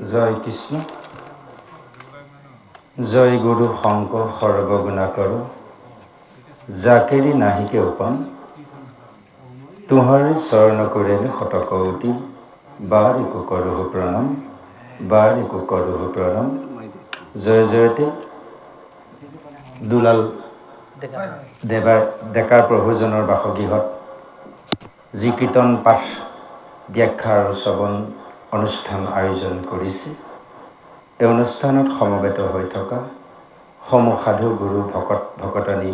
জয় কৃষ্ণ জয় গুৰু শংকৰ সৰ্বগুণাকৰ জাকেৰি নাহিকে উপম তুহৰি চৰণ কৰেনে শতকৌটি বাৰিকো কৰোহ প্ৰণাম জয় জয়তে দুলাল ডেকাৰ প্ৰভুজনৰ বাসগৃহত যি কীৰ্তন পাঠ ব্যাখ্যা আৰু শ্ৰৱণ অনুষ্ঠান আয়োজন কৰিছে এই অনুষ্ঠানত সমবেত হৈ থকা সমূহ সাধু গুৰু ভকতনী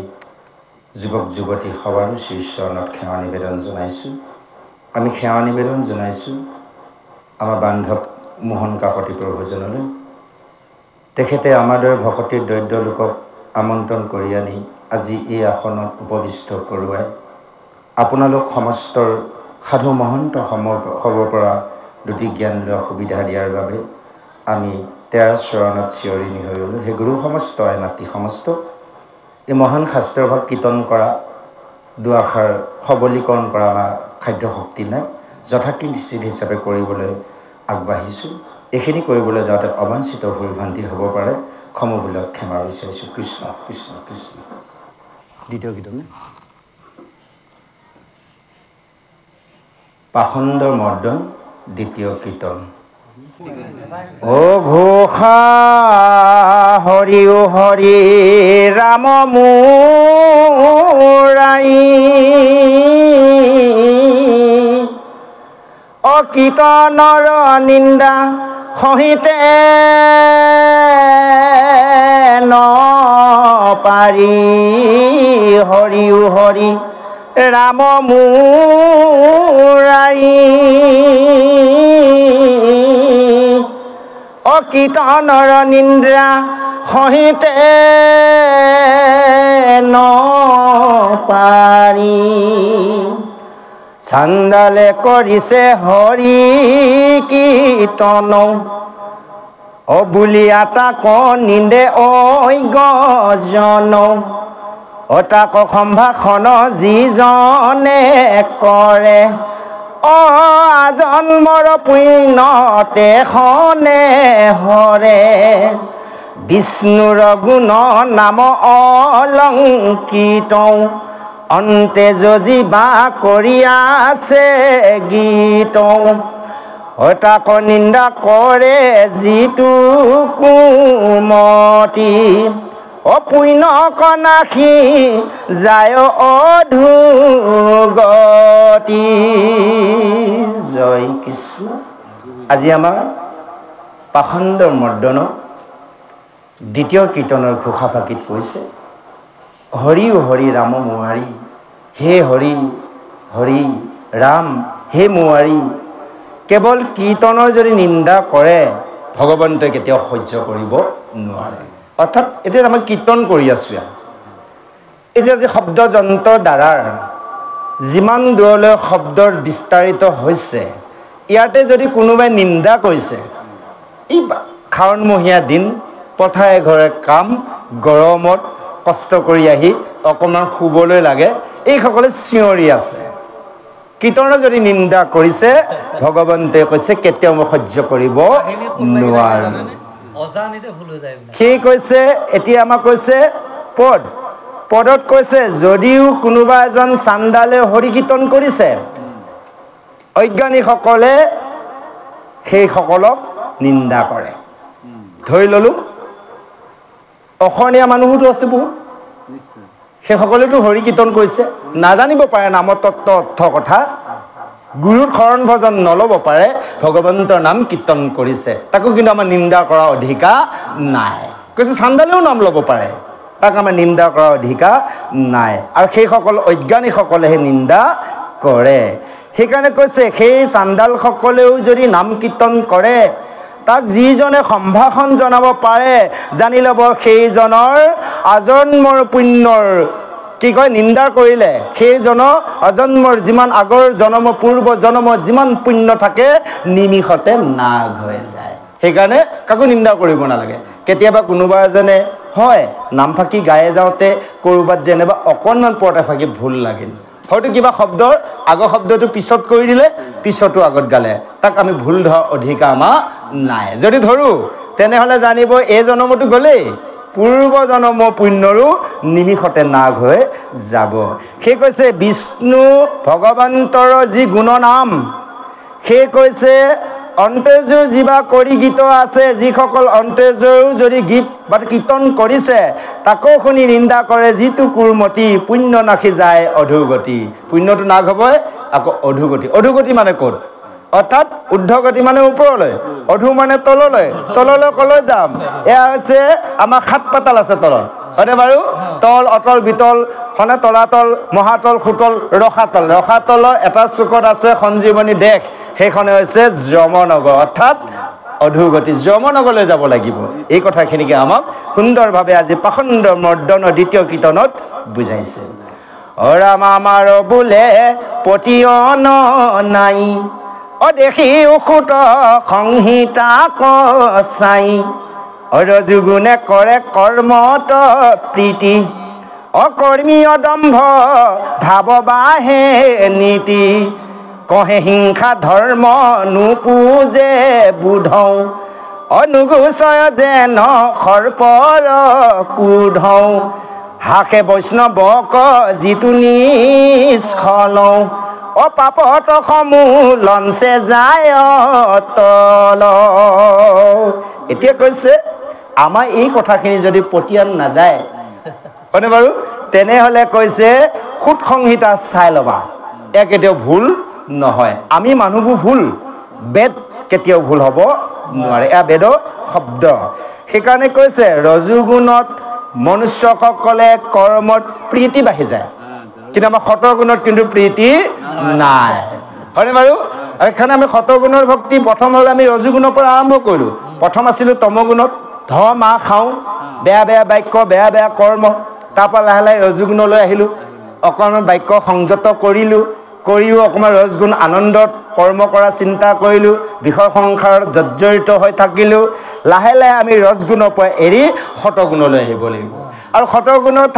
যুৱক যুৱতী সবাৰো শ্ৰীচৰণত সেৱা নিবেদন জনাইছোঁ। আমি সেৱা নিবেদন জনাইছোঁ আমাৰ বান্ধৱ মোহন কাকতি প্ৰভুজনলৈ। তেখেতে আমাৰ দৰে ভকতিৰ দৰিদ্ৰ লোকক আমন্ত্ৰণ কৰি আনি আজি এই আসনত উপবিষ্ট কৰোৱাই আপোনালোক সমস্তৰ সাধু মহন্ত সবৰ পৰা দুটি জ্ঞান লোৱা সুবিধা দিয়াৰ বাবে আমি তেওঁৰ চৰণত চিঞৰিণী হৈ ৰ'লোঁ। সেই গুৰু সমস্ত মাতৃ সমস্ত এই মহান শাস্ত্ৰভাগ কীৰ্তন কৰা দুআষাৰ সবলীকৰণ কৰা আমাৰ খাদ্য শক্তি নাই, যথাকৃচিত হিচাপে কৰিবলৈ আগবাঢ়িছোঁ। এইখিনি কৰিবলৈ যাওঁতে অবাঞ্ছিত ভুল ভ্ৰান্তি হ'ব পাৰে, ক্ষমাবিলাক ক্ষমা বিচাৰিছোঁ। কৃষ্ণ কৃষ্ণ কৃষ্ণ। দ্বিতীয় কীৰ্তন পাখণ্ডৰ মৰ্দন দ্বিতীয় কীৰ্তন। ও ঘোষা হৰি ও হৰি ৰাম মুৰাই অকীৰ্তনৰ নিন্দা সহিতে নপাৰি হৰি ও হৰি ৰাম মুৰাই অকীৰ্তনৰ নিন্দা সহিতে নপাৰি চাণ্ডালে কৰিছে হৰি কীৰ্তন বুলি তাক নিন্দে অজ্ঞজন তাক সম্ভাষণ যিজনে কৰে আজন্মৰ পুণ্যতে খনে হৰে বিষ্ণুৰ গুণ নাম অলংকৃত অন্তে যজিবা কৰি আছে গীত তাক নিন্দা কৰে যিটো কুমতি পুণ্য কনাখি যায় অধুগতি। জয় কৃষ্ণ। আজি আমাৰ পাখণ্ডৰ মৰ্দন দ্বিতীয় কীৰ্তনৰ ঘোষাফাঁকিত কৈছে হৰি ও হৰি ৰাম মুৱাৰী, হে হৰি হৰি ৰাম হে মুৱাৰী। কেৱল কীৰ্তনৰ যদি নিন্দা কৰে ভগৱন্তই কেতিয়াও সহ্য কৰিব নোৱাৰে। অৰ্থাৎ এতিয়া আমাৰ কীৰ্তন কৰি আছোঁ, এই যে আজি শব্দ যন্ত্ৰৰ দ্বাৰা যিমান দূৰলৈ শব্দৰ বিস্তাৰিত হৈছে, ইয়াতে যদি কোনোবাই নিন্দা কৰিছে, এই শাওণমহীয়া দিন পথাৰে ঘৰে কাম, গৰমত কষ্ট কৰি আহি অকণমান শুবলৈ লাগে, এইসকলে চিঞৰি আছে। কীৰ্তনৰ যদি নিন্দা কৰিছে ভগৱন্তে কৈছে কেতিয়াও মই সহ্য কৰিব নোৱাৰোঁ। সেই কৈছে এতিয়া আমাক কৈছে পদত কৈছে যদিও কোনোবা এজন চাণ্ডালে হৰি কীৰ্তন কৰিছে, অজ্ঞানীসকলে সেইসকলক নিন্দা কৰে। ধৰি ল'লোঁ অসমীয়া মানুহোতো আছে বহুত, সেইসকলেতো হৰি কীৰ্তন কৰিছে, নাজানিব পাৰে নামৰ তত্ত্ব অৰ্থ কথা, গুৰুৰ শৰণ ভজন নল'ব পাৰে, ভগৱন্তৰ নাম কীৰ্তন কৰিছে, তাকো কিন্তু আমাৰ নিন্দা কৰাৰ অধিকাৰ নাই। কৈছে চাণ্ডালেও নাম ল'ব পাৰে, তাক আমাৰ নিন্দা কৰাৰ অধিকাৰ নাই। আৰু সেইসকল অজ্ঞানীসকলেহে নিন্দা কৰে। সেইকাৰণে কৈছে সেই চাণ্ডালসকলেও যদি নাম কীৰ্তন কৰে, তাক যিজনে সম্ভাষণ জনাব পাৰে জানি ল'ব সেইজনৰ আজন্মৰ পুণ্যৰ নিন্দা কৰিলে সেইজনৰ অজন্মৰ যিমান আগৰ জন্ম পূৰ্ব জন্মৰ যিমান পুণ্য থাকে নিমিষতে নাগ হৈ যায়। সেইকাৰণে কাকো নিন্দা কৰিব নালাগে। কেতিয়াবা কোনোবা এজনে হয় নামফাকি গায়ে যাওঁতে ক'ৰবাত যেনিবা অকণমান পৰতে ফাকি ভুল লাগিল, হয়তো কিবা শব্দৰ আগৰ শব্দটো পিছত কৰি দিলে পিছতো আগত গালে তাক আমি ভুল ধৰা অধিকাৰ আমাৰ নাই যদি ধৰো তেনেহলে জানিব এই জনমটো গলেই পূৰ্ব জনমৰ পুণ্যৰো নিমিষতে নাগ হৈ যাব সেই কৈছে বিষ্ণু ভগৱন্তৰ যি গুণ নাম সেই কৈছে অন্তেজৰ যিবা কৰি গীত আছে যিসকল অন্তেজৰো যদি গীত বা কীৰ্তন কৰিছে তাকো শুনি নিন্দা কৰে যিটো কুৰ্মতি পুণ্য নাখি যায় অধোগতি পুণ্যটো নাগ হ'ব আকৌ অধোগতি মানে ক'ত অৰ্থাৎ ঊৰ্ধ্বগতি মানে ওপৰলৈ অধু মানে তললৈ কলৈ যাম এয়া হৈছে আমাৰ সাত পাতাল আছে তলত হয়নে বাৰু তল অতল বিতল হনে তলাতল মহাতল খুতল ৰসাতলৰ এটা চুকত আছে সঞ্জীৱনী দেশ সেইখনে হৈছে যমনগৰ অৰ্থাৎ অধোগতি যমনগৰলৈ যাব লাগিব এই কথাখিনিকে আমাক সুন্দৰভাৱে আজি পাখণ্ড মৰ্দনৰ দ্বিতীয় কীৰ্তনত বুজাইছে ৰাম আমাৰ বোলে পতিয়ন নাই অদেশী উসুত সংহিতা কচাই অৰজুগুণে কৰে কৰ্মত প্ৰীতি অকৰ্মী অদম্ভ ভাৱবাহে নীতি কহে হিংসা ধৰ্ম নুপূজে বুধৌ অনুগুচয় যেন সৰ্পৰ কুধৌ হাকে বৈষ্ণৱক যিটো নিষ্ফলৌ অপাপত সমূহ লঞ্চে যায় তল এতিয়া কৈছে আমাৰ এই কথাখিনি যদি পতিয়ান নাযায় হয়নে বাৰু তেনেহ'লে কৈছে সুত সংহিতা চাই ল'বা এক কেতিয়াও ভুল নহয় আমি মানুহবোৰ ভুল বেদ কেতিয়াও ভুল হ'ব নোৱাৰে এয়া বেদৰ শব্দ সেইকাৰণে কৈছে ৰজুগুণত মনুষ্যসকলে কৰ্মত প্ৰীতি বাঢ়ি যায় কিন্তু আমাৰ সতগুণত কিন্তু প্ৰীতি নাই হয়নে বাৰু এইখানে আমি সতগুণৰ ভক্তি প্ৰথম হ'লে আমি ৰজুগুণৰ পৰা আৰম্ভ কৰিলোঁ প্ৰথম আছিলোঁ তমগুণত মাহ খাওঁ বেয়া বাক্য বেয়া কৰ্ম তাৰপৰা লাহে লাহে ৰজুগুণলৈ আহিলোঁ অকণমান বাক্য সংযত কৰিও অকণমান ৰজগুণ আনন্দত কৰ্ম কৰা চিন্তা কৰিলোঁ বিষয় সংসাৰত জৰ্জৰিত হৈ থাকিলোঁ লাহে লাহে আমি ৰজগুণৰ পৰা এৰি সতগুণলৈ আহিব লাগিব আৰু সতগুণত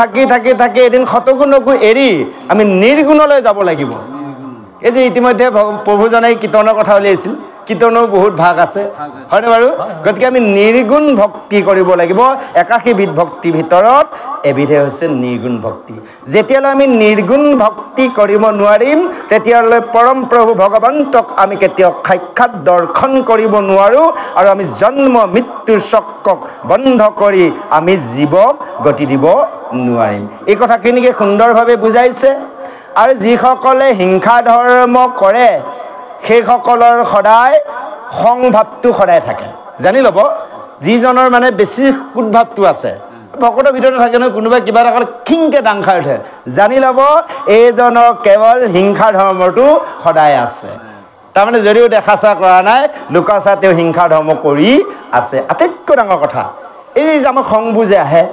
থাকি এদিন সতগুণকো এৰি আমি নিৰ্গুণলৈ যাব লাগিব এই যে ইতিমধ্যে প্ৰভুজনে কীৰ্তনৰ কথা উলিয়াইছিল কীৰ্তনৰ বহুত ভাগ আছে হয়নে বাৰু গতিকে আমি নিৰ্গুণ ভক্তি কৰিব লাগিব ৮১ বিধ ভক্তিৰ ভিতৰত এবিধে হৈছে নিৰ্গুণ ভক্তি যেতিয়ালৈ আমি নিৰ্গুণ ভক্তি কৰিব নোৱাৰিম তেতিয়ালৈ পৰম প্ৰভু ভগৱন্তক আমি কেতিয়াও সাক্ষাৎ দৰ্শন কৰিব নোৱাৰোঁ আৰু আমি জন্ম মৃত্যুৰ চক্ৰক বন্ধ কৰি আমি জীৱক গতি দিব নোৱাৰিম এই কথাখিনিকে সুন্দৰভাৱে বুজাইছে আৰু যিসকলে হিংসা ধৰ্ম কৰে সেইসকলৰ সদায় সংভাৱটো সদায় থাকে জানি ল'ব যিজনৰ মানে বেছি কুটভাৱটো আছে ভকতৰ ভিতৰতে থাকে নহয় কোনোবাই কিবা এটা ক'লে খিংকে দাং খাই উঠে জানি ল'ব এইজনৰ কেৱল হিংসা ধৰ্মটো সদায় আছে তাৰমানে যদিও দেখা চা কৰা নাই লুকাচা তেওঁ হিংসা ধৰ্ম কৰি আছে আটাইতকৈ ডাঙৰ কথা এই যে আমাৰ খংবোৰ যে আহে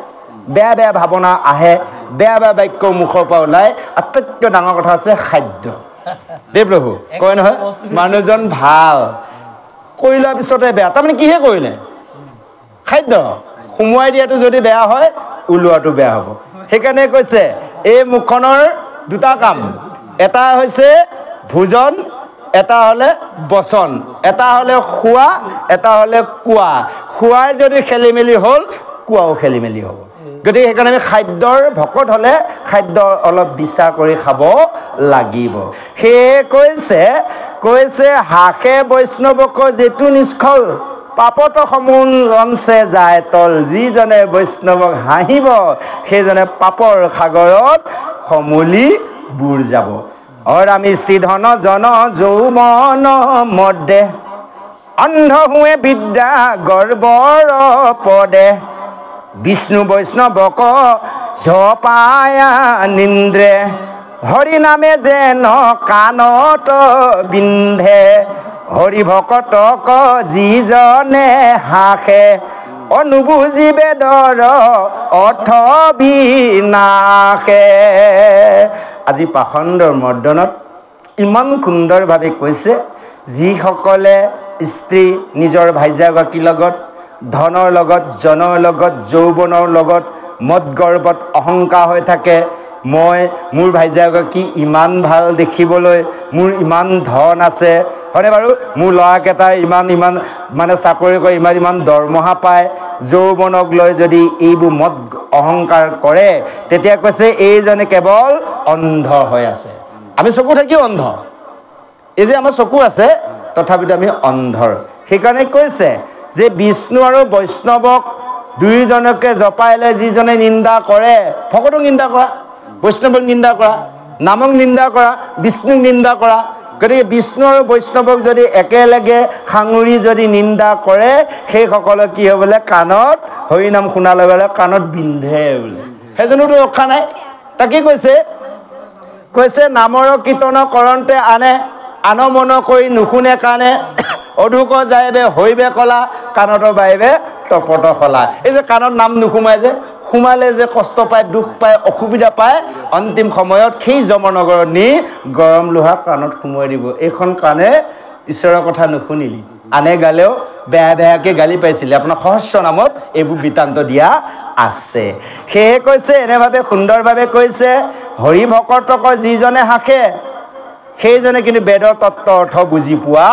বেয়া ভাৱনা আহে বেয়া বাক্য মুখৰ পৰা ওলাই আটাইতকৈ ডাঙৰ কথা আছে খাদ্য দেৱ প্ৰভু কয় নহয় মানুহজন ভাল কৰি লোৱাৰ পিছতে বেয়া তাৰমানে কিহে কৰিলে খাদ্য সোমোৱাই দিয়াটো যদি বেয়া হয় ওলোৱাটো বেয়া হ'ব সেইকাৰণে কৈছে এই মুখখনৰ দুটা কাম এটা হৈছে ভোজন এটা হ'লে বচন এটা হ'লে খোৱা এটা হ'লে কোৱা খোৱাই যদি খেলি মেলি হ'ল কোৱাও খেলি মেলি হ'ব গতিকে সেইকাৰণে আমি খাদ্যৰ ভকত হ'লে খাদ্য অলপ বিচাৰ কৰি খাব লাগিব সেয়ে কৈছে হাকে বৈষ্ণৱক যিটো নিষ্ফল পাপত সমূহ লঞ্চে যায় তল যিজনে বৈষ্ণৱক হাঁহিব সেইজনে পাপৰ সাগৰত সমূলি বুৰ যাব আমি স্ত্ৰীধন জন যৌৱন মদে অন্ধ হুৱে বিদ্যা গৰ্বৰ পদে বিষ্ণু বৈষ্ণৱক জপায়া নিন্দ্ৰে হৰি নামে যেন কাণত বিন্ধে হৰি ভকতক যিজনে হাসে অনুবুজি বেদৰ অৰ্থ বিনাশে আজি পাখণ্ডৰ মৰ্দনত ইমান সুন্দৰভাৱে কৈছে যিসকলে স্ত্ৰী নিজৰ ভাইজাগৰাকীৰ লগত ধনৰ লগত জনৰ লগত যৌৱনৰ লগত মদ গৰ্বত অহংকাৰ হৈ থাকে মই মোৰ ভাইজাগৰাকী ইমান ভাল দেখিবলৈ, মোৰ ইমান ধন আছে, হয়নে বাৰু? মোৰ ল'ৰাকেইটা ইমান মানে চাকৰি কৰে, ইমান দৰমহা পায়, যৌৱনক লৈ যদি এইবোৰ মত অহংকাৰ কৰে, তেতিয়া কৈছে এইজনে কেৱল অন্ধ হৈ আছে। আমি চকু থাকিও অন্ধ, এই যে আমাৰ চকু আছে তথাপিতো আমি অন্ধৰ। সেইকাৰণে কৈছে যে বিষ্ণু আৰু বৈষ্ণৱক দুয়োজনকে জপাই লৈ যিজনে নিন্দা কৰে, ভকতক নিন্দা কৰা, বৈষ্ণৱক নিন্দা কৰা, নামক নিন্দা কৰা, বিষ্ণুক নিন্দা কৰা। গতিকে বিষ্ণু আৰু বৈষ্ণৱক যদি একেলগে সাঙুৰি যদি নিন্দা কৰে, সেইসকলে কি হয় বোলে, কাণত হৰিনাম শুনাৰ লগে লগে কাণত বিন্ধে বোলে। সেইজনোতো ৰক্ষা নাই। তাকে কৈছে নামৰ কীৰ্তন কৰন্তে আন মন কৰি নুশুনে কাণে, অধুক যায়বে হৈবে কলা, কাণত বাইবে টপত খলা। এই যে কাণত নাম নোসোমাই, যে সোমালে যে কষ্ট পায়, দুখ পায়, অসুবিধা পায়, অন্তিম সময়ত সেই যমনগৰত নি গৰম লোহা কাণত সোমোৱাই দিব। এইখন কাণে ঈশ্বৰৰ কথা নুশুনিলি, আনে গালেও বেয়াকৈ গালি পাইছিলে। আপোনাৰ সহস্ৰ নামত এইবোৰ বৃত্তান্ত দিয়া আছে। সেয়ে কৈছে, এনেভাৱে সুন্দৰভাৱে কৈছে, হৰি ভকতক যিজনে শাসে সেইজনে কিন্তু বেদৰ তত্ত্ব অৰ্থ বুজি পোৱা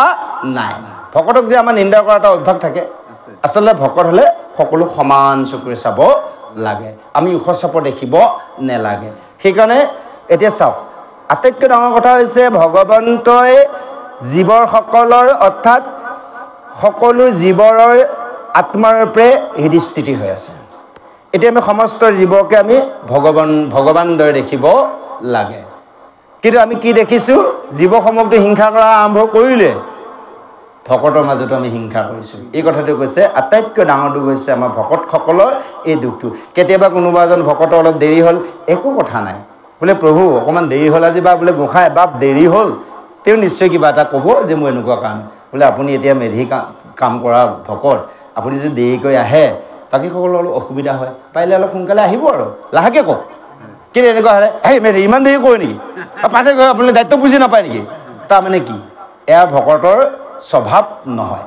নাই। ভকতক যে আমাৰ নিন্দা কৰা এটা অভ্যাস থাকে, আচলতে ভকত হ'লে সকলো সমান চকুৰে চাব লাগে, আমি ওখ চাপৰ দেখিব নেলাগে। সেইকাৰণে এতিয়া চাওক, আটাইতকৈ ডাঙৰ কথা হৈছে ভগৱন্তই জীৱৰ সকলৰ অৰ্থাৎ সকলো জীৱৰ আত্মাৰ ৰূপে হৃদয়স্থিতি হৈ আছে। এতিয়া আমি সমস্ত জীৱকে আমি ভগৱান দৰে দেখিব লাগে। কিন্তু আমি কি দেখিছোঁ, জীৱসমূহতো হিংসা কৰা আৰম্ভ কৰিলে, ভকতৰ মাজতো আমি হিংসা কৰিছোঁ। এই কথাটো কৈছে আটাইতকৈ ডাঙৰ দুখ হৈছে আমাৰ ভকতসকলৰ এই দুখটো। কেতিয়াবা কোনোবা এজন ভকতৰ অলপ দেৰি হ'ল, একো কথা নাই, বোলে প্ৰভু অকণমান দেৰি হ'ল আজি, বা বোলে গোঁসাই বাপ দেৰি হ'ল, তেওঁ নিশ্চয় কিবা এটা ক'ব যে মোৰ এনেকুৱা কাম। বোলে আপুনি এতিয়া মেধি কাম কৰা ভকত, আপুনি যদি দেৰিকৈ আহে বাকীসকলৰ অলপ অসুবিধা হয়, পাৰিলে অলপ সোনকালে আহিব আৰু লাহেকৈ কওক। কিন্তু এনেকুৱা হ'লে এই মেধি ইমান দেৰি কৰে নেকি, পাঠে আপুনি দায়িত্ব বুজি নাপায় নেকি? তাৰমানে কি, এয়া ভকতৰ স্বভাৱ নহয়,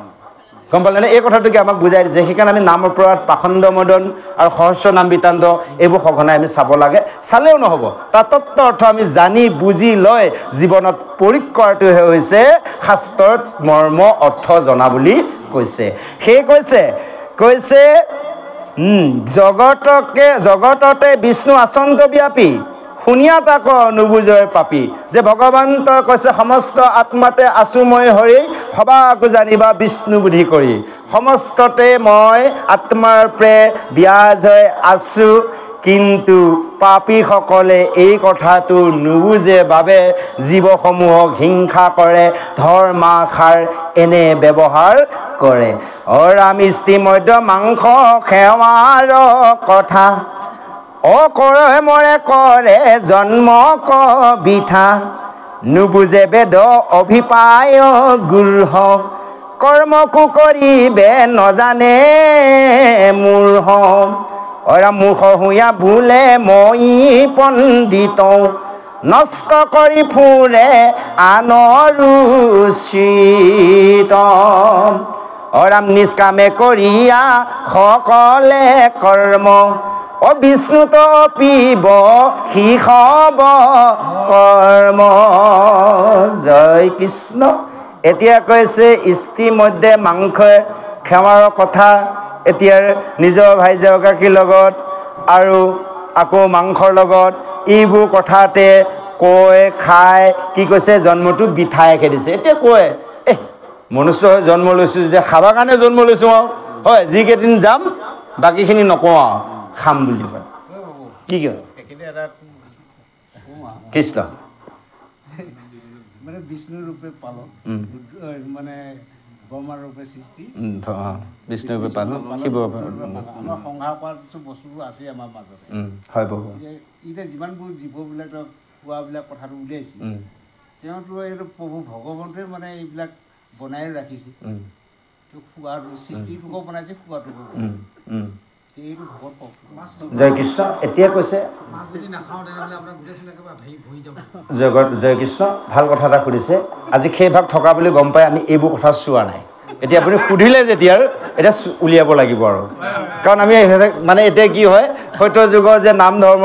গম পালেনে? এই কথাটোকে আমাক বুজাই দিছে। সেইকাৰণে আমি নাম অপৰাধ, পাখণ্ড মদন আৰু সহস্ৰ নাম বৃত্তান্ত এইবোৰ সঘনাই আমি চাব লাগে। চালেও নহ'ব, তাৰ তত্ত্ব অৰ্থ আমি জানি বুজি লৈ জীৱনত প্ৰয়োগ কৰাটোহে হৈছে শাস্ত্ৰত মৰ্ম অৰ্থ জনা বুলি কৈছে। সেই কৈছে জগততে বিষ্ণু আচন্ত ব্যাপী, শুনিয়া তাক নুবুজয় পাপী। যে ভগৱন্ত কৈছে সমস্ত আত্মাতে আছো মই হৰি, সবাকো জানিবা বিষ্ণু বুদ্ধি কৰি। সমস্ততে মই আত্মাৰ প্ৰে বিৰাজ হৈ আছো, কিন্তু পাপীসকলে এই কথাটো নুবুজে বাবে জীৱসমূহক হিংসা কৰে, ধৰ্মাশাৰ এনে ব্যৱহাৰ কৰে। অৰামিষ্টি মধ্য মাংস সেৱাৰ কথা, অকৰে মৰে কৰে জন্ম বিঠা, নুবুজে বেদ অভিপায় গুৰহ, কৰ্মকো কৰিবে নজানে মূৰ্খ। অৰা মূৰ্খ হুঞা বোলে মই পণ্ডিত, নষ্ট কৰি ফুৰে আনৰো চিত। অৰাম নিষ্কামে কৰিয়া সকলে কৰ্ম, অবিষ্ণুত পিব শিষব কৰ্ম। জয় কৃষ্ণ। এতিয়া কৈছে ইতিমধ্যে মাংস সেৱাৰ কথা, এতিয়া নিজৰ ভাইজাগৰাকীৰ লগত আৰু আকৌ মাংসৰ লগত এইবোৰ কথাতে কৈ খাই কি কৈছে, জন্মটো বিঠাই খেদিছে। এতিয়া কয় মনুষ্য হৈ জন্ম লৈছোঁ যেতিয়া খাবৰ কাৰণে জন্ম লৈছোঁ আৰু, হয় যিকেইদিন যাম বাকীখিনি নকওঁ আৰু খাম বুলি কয়। কি কয় কৃষ্ণ মানে বিষ্ণু ৰূপে পালন, মানে ব্ৰহ্মাৰ ৰূপে সৃষ্টি, বিষ্ণু ৰূপে পালন, শিৱ আমাৰ সংহাৰ কৰাটো বস্তুবোৰ আছে আমাৰ মাজতে। হয় প্ৰভু। এতিয়া যিমানবোৰ জীৱবিলাক খোৱাবিলাক কথাটো উলিয়াইছে, তেওঁতো এইটো প্ৰভু ভগৱন্তই মানে এইবিলাক বনাই ৰাখিছে। খোৱাটো সৃষ্টিটোকো বনাইছে, খোৱাটোকো এইটো ভগত। জয় কৃষ্ণ। এতিয়া কৈছে জয় কৃষ্ণ, ভাল কথা এটা সুধিছে। আজি সেই ভাগ থকা বুলি গম পাই আমি এইবোৰ কথা চোৱা নাই। এতিয়া আপুনি সুধিলে যেতিয়া এতিয়া উলিয়াব লাগিব আৰু, কাৰণ আমি মানে এতিয়া কি হয় সত্য যুগৰ যে নাম ধৰ্ম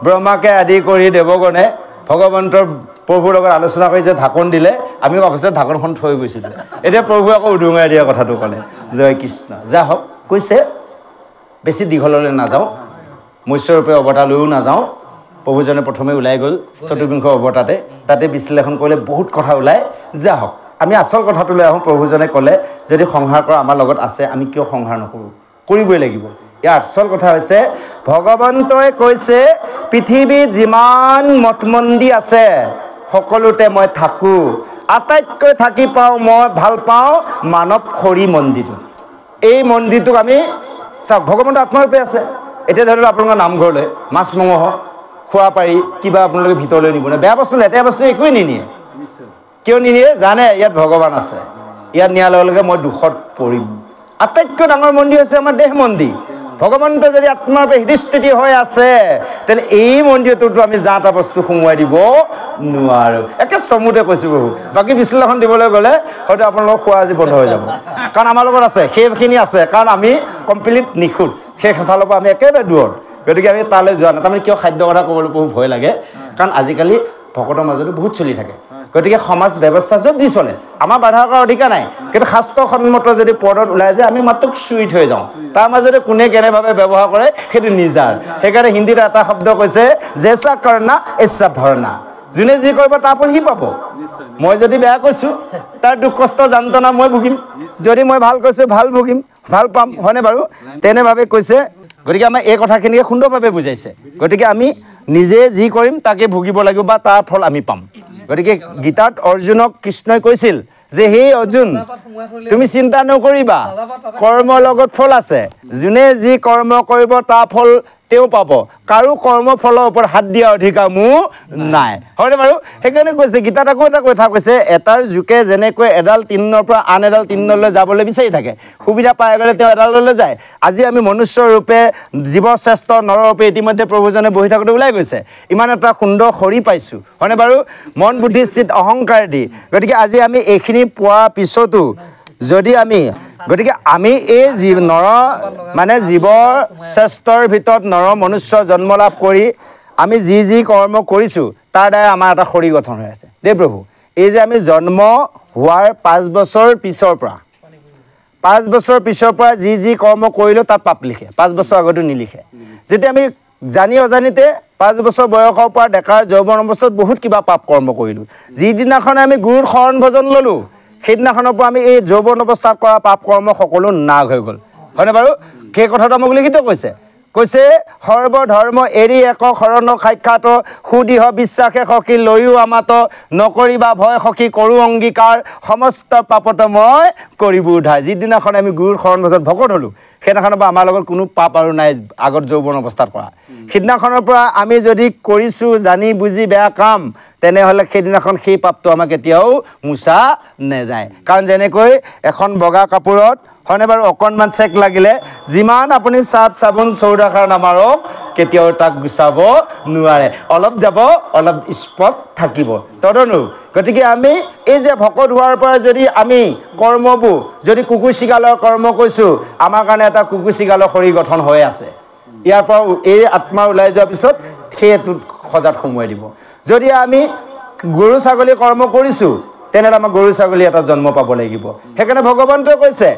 ব্ৰহ্মাকে আদি কৰি দেৱগণে ভগৱন্তৰ প্ৰভুৰ লগত আলোচনা কৰি যে ঢাকন দিলে আমি অৱস্থাত ঢাকনখন থৈ গৈছিলোঁ এতিয়া প্ৰভুৱে আকৌ উদুঙাই দিয়া কথাটো ক'লে জয় কৃষ্ণ যা হওক কৈছে বেছি দীঘললৈ নাযাওঁ মৎস্যৰূপে অৱতাৰ লৈও নাযাওঁ প্ৰভুজনে প্ৰথমে ওলাই গ'ল চতুৰ্বিংশ অৱতাৰতে তাতে বিশ্লেষণ কৰিলে বহুত কথা ওলায় যা হওক আমি আচল কথাটো লৈ আহোঁ প্ৰভুজনে ক'লে যদি সংহাৰ কৰা আমাৰ লগত আছে আমি কিয় সংহাৰ নকৰোঁ কৰিবই লাগিব ইয়াৰ আচল কথা হৈছে ভগৱন্তই কৈছে পৃথিৱীত যিমান মঠ মন্দিৰ আছে সকলোতে মই থাকোঁ আটাইতকৈ থাকি পাওঁ মই ভাল পাওঁ মানৱ খৰি মন্দিৰটো এই মন্দিৰটোক আমি চাওক ভগৱন্ত আত্মাৰূপে আছে এতিয়া ধৰি লওক আপোনালোকৰ নামঘৰলৈ মাছ মঙহ খোৱা পাৰি কিবা আপোনালোকে ভিতৰলৈ নিব নে বেয়া বস্তু লেতেৰা বস্তু একোৱেই নিনিয়ে কিয় নিনিয়ে জানে ইয়াত ভগৱান আছে ইয়াত নিয়াৰ লগে লগে মই দুখত পৰিম আটাইতকৈ ডাঙৰ মন্দিৰ হৈছে আমাৰ দেহ মন্দিৰ ভগৱন্ত যদি আত্মাৰ হৃদয়স্থিতি হৈ আছে তেনে এই মন্দিৰটোতো আমি যা এটা বস্তু সোমোৱাই দিব নোৱাৰোঁ একে চমুতে কৈছোঁ বহু বাকী বিশ্লেষণ দিবলৈ গ'লে হয়তো আপোনালোকৰ খোৱা আজি বন্ধ হৈ যাব কাৰণ আমাৰ লগত আছে সেইখিনি আছে কাৰণ আমি কমপ্লিট নিখুঁত সেই ফালৰ পৰা আমি একেবাৰে দূৰত গতিকে আমি তালৈ যোৱা নাই তাৰমানে কিয় খাদ্য কথা ক'বলৈ বহুত ভয় লাগে কাৰণ আজিকালি ভকতৰ মাজতো বহুত চলি থাকে গতিকে সমাজ ব্যৱস্থা য'ত যি চলে আমাৰ বাধা কৰাৰ অধিকাৰ নাই কিন্তু শাস্ত্ৰসন্মত যদি পদত ওলাই যায় আমি মাত্ৰ চুই থৈ যাওঁ তাৰ মাজতে কোনে কেনেভাৱে ব্যৱহাৰ কৰে সেইটো নিজাৰ সেইকাৰণে হিন্দীত এটা শব্দ কৈছে জেচা কৰ্ণা এচা ভৰণা যোনে যি কৰিব তাৰ ফল সি পাব মই যদি বেয়া কৈছোঁ তাৰ দুখ কষ্ট যন্ত্ৰণা মই ভুগিম যদি মই ভাল কৈছোঁ ভাল ভুগিম ভাল পাম হয়নে বাৰু তেনেভাৱে কৈছে গতিকে আমাৰ এই কথাখিনিকে সুন্দৰভাৱে বুজাইছে গতিকে আমি নিজে যি কৰিম তাকে ভুগিব লাগিব বা তাৰ ফল আমি পাম গতিকে গীতাত অৰ্জুনক কৃষ্ণই কৈছিল যে হে অৰ্জুন তুমি চিন্তা নকৰিবা কৰ্মৰ লগত ফল আছে যোনে যি কৰ্ম কৰিব তাৰ ফল তেওঁ পাব কাৰো কৰ্মফলৰ ওপৰত হাত দিয়া অধিকাৰ মোৰ নাই হয়নে বাৰু সেইকাৰণে কৈছে গীতাত আকৌ এটা কথা কৈছে এটাৰ জোকে যেনেকৈ এডাল তিনৰ পৰা আন এডাল তিনলৈ যাবলৈ বিচাৰি থাকে সুবিধা পাই গ'লে তেওঁ এডাললৈ যায় আজি আমি মনুষ্য ৰূপে জীৱশ্ৰেষ্ঠ নৰৰূপে ইতিমধ্যে প্ৰভুজনে বহি থাকোঁতে ওলাই গৈছে ইমান এটা সুন্দৰ শৰীৰ পাইছোঁ হয়নে বাৰু মন বুদ্ধি চিত অহংকাৰ দি গতিকে আজি আমি এইখিনি পোৱাৰ পিছতো যদি আমি গতিকে আমি এই নৰ মানে জীৱৰ শ্ৰেষ্ঠৰ ভিতৰত নৰ মনুষ্য জন্ম লাভ কৰি আমি যি যি কৰ্ম কৰিছোঁ তাৰ দ্বাৰা আমাৰ এটা শৰীৰ গঠন হৈ আছে দেই প্ৰভু এই যে আমি জন্ম হোৱাৰ 5 বছৰ পিছৰ পৰা যি যি কৰ্ম কৰিলোঁ তাত পাপ লিখে 5 বছৰ আগতো নিলিখে যেতিয়া আমি জানি অজানিতে 5 বছৰ বয়সৰ পৰা ডেকাৰ যৌৱন অৱস্থাত বহুত কিবা পাপ কৰ্ম কৰিলোঁ যিদিনাখনে আমি গুৰুৰ শৰণ ভজন ল'লোঁ সেইদিনাখনৰ পৰা আমি এই যৌৱন অৱস্থাত কৰা পাপ কৰ্ম সকলো নাগ হৈ গ'ল হয়নে বাৰু সেই কথাটো আমাক লিখিত কৈছে সৰ্বধৰ্ম এৰি এক শৰণ সাক্ষাৎ সুদৃঢ় বিশ্বাসে সখী লৈও আমাত নকৰিবা ভয় সখী কৰোঁ অংগীকাৰ সমস্ত পাপত মই কৰিব উদ্ধাৰ যিদিনাখন আমি গুৰুৰ শৰণ ভজন ভকত হ'লোঁ সেইদিনাখনৰ পৰা আমাৰ লগত কোনো পাপ আৰু নাই আগত যৌৱন অৱস্থাত কৰা সিদিনাখনৰ পৰা আমি যদি কৰিছোঁ জানি বুজি বেয়া কাম তেনেহ'লে সেইদিনাখন সেই পাপটো আমাক কেতিয়াও মোচা নেযায় কাৰণ যেনেকৈ এখন বগা কাপোৰত হয়নে বাৰু অকণমান চেক লাগিলে যিমান আপুনি চাফ চাবোন চৌদাখাৰ নামাৰক কেতিয়াও তাক গুচাব নোৱাৰে অলপ যাব অলপ স্পট থাকিব তদনু গতিকে আমি এই যে ভকত হোৱাৰ পৰা যদি আমি কৰ্মবোৰ যদি কুকুচিগালৰ কৰ্ম কৈছোঁ আমাৰ কাৰণে এটা কুকুচিগালৰ শৰীৰ গঠন হৈ আছে ইয়াৰ পৰা এই আত্মা ওলাই যোৱাৰ পিছত সেইটোত সজাত সোমোৱাই দিব যদি আমি গৰু ছাগলী কৰ্ম কৰিছোঁ তেনেহ'লে আমাৰ গৰু ছাগলী এটা জন্ম পাব লাগিব সেইকাৰণে ভগৱন্তই কৈছে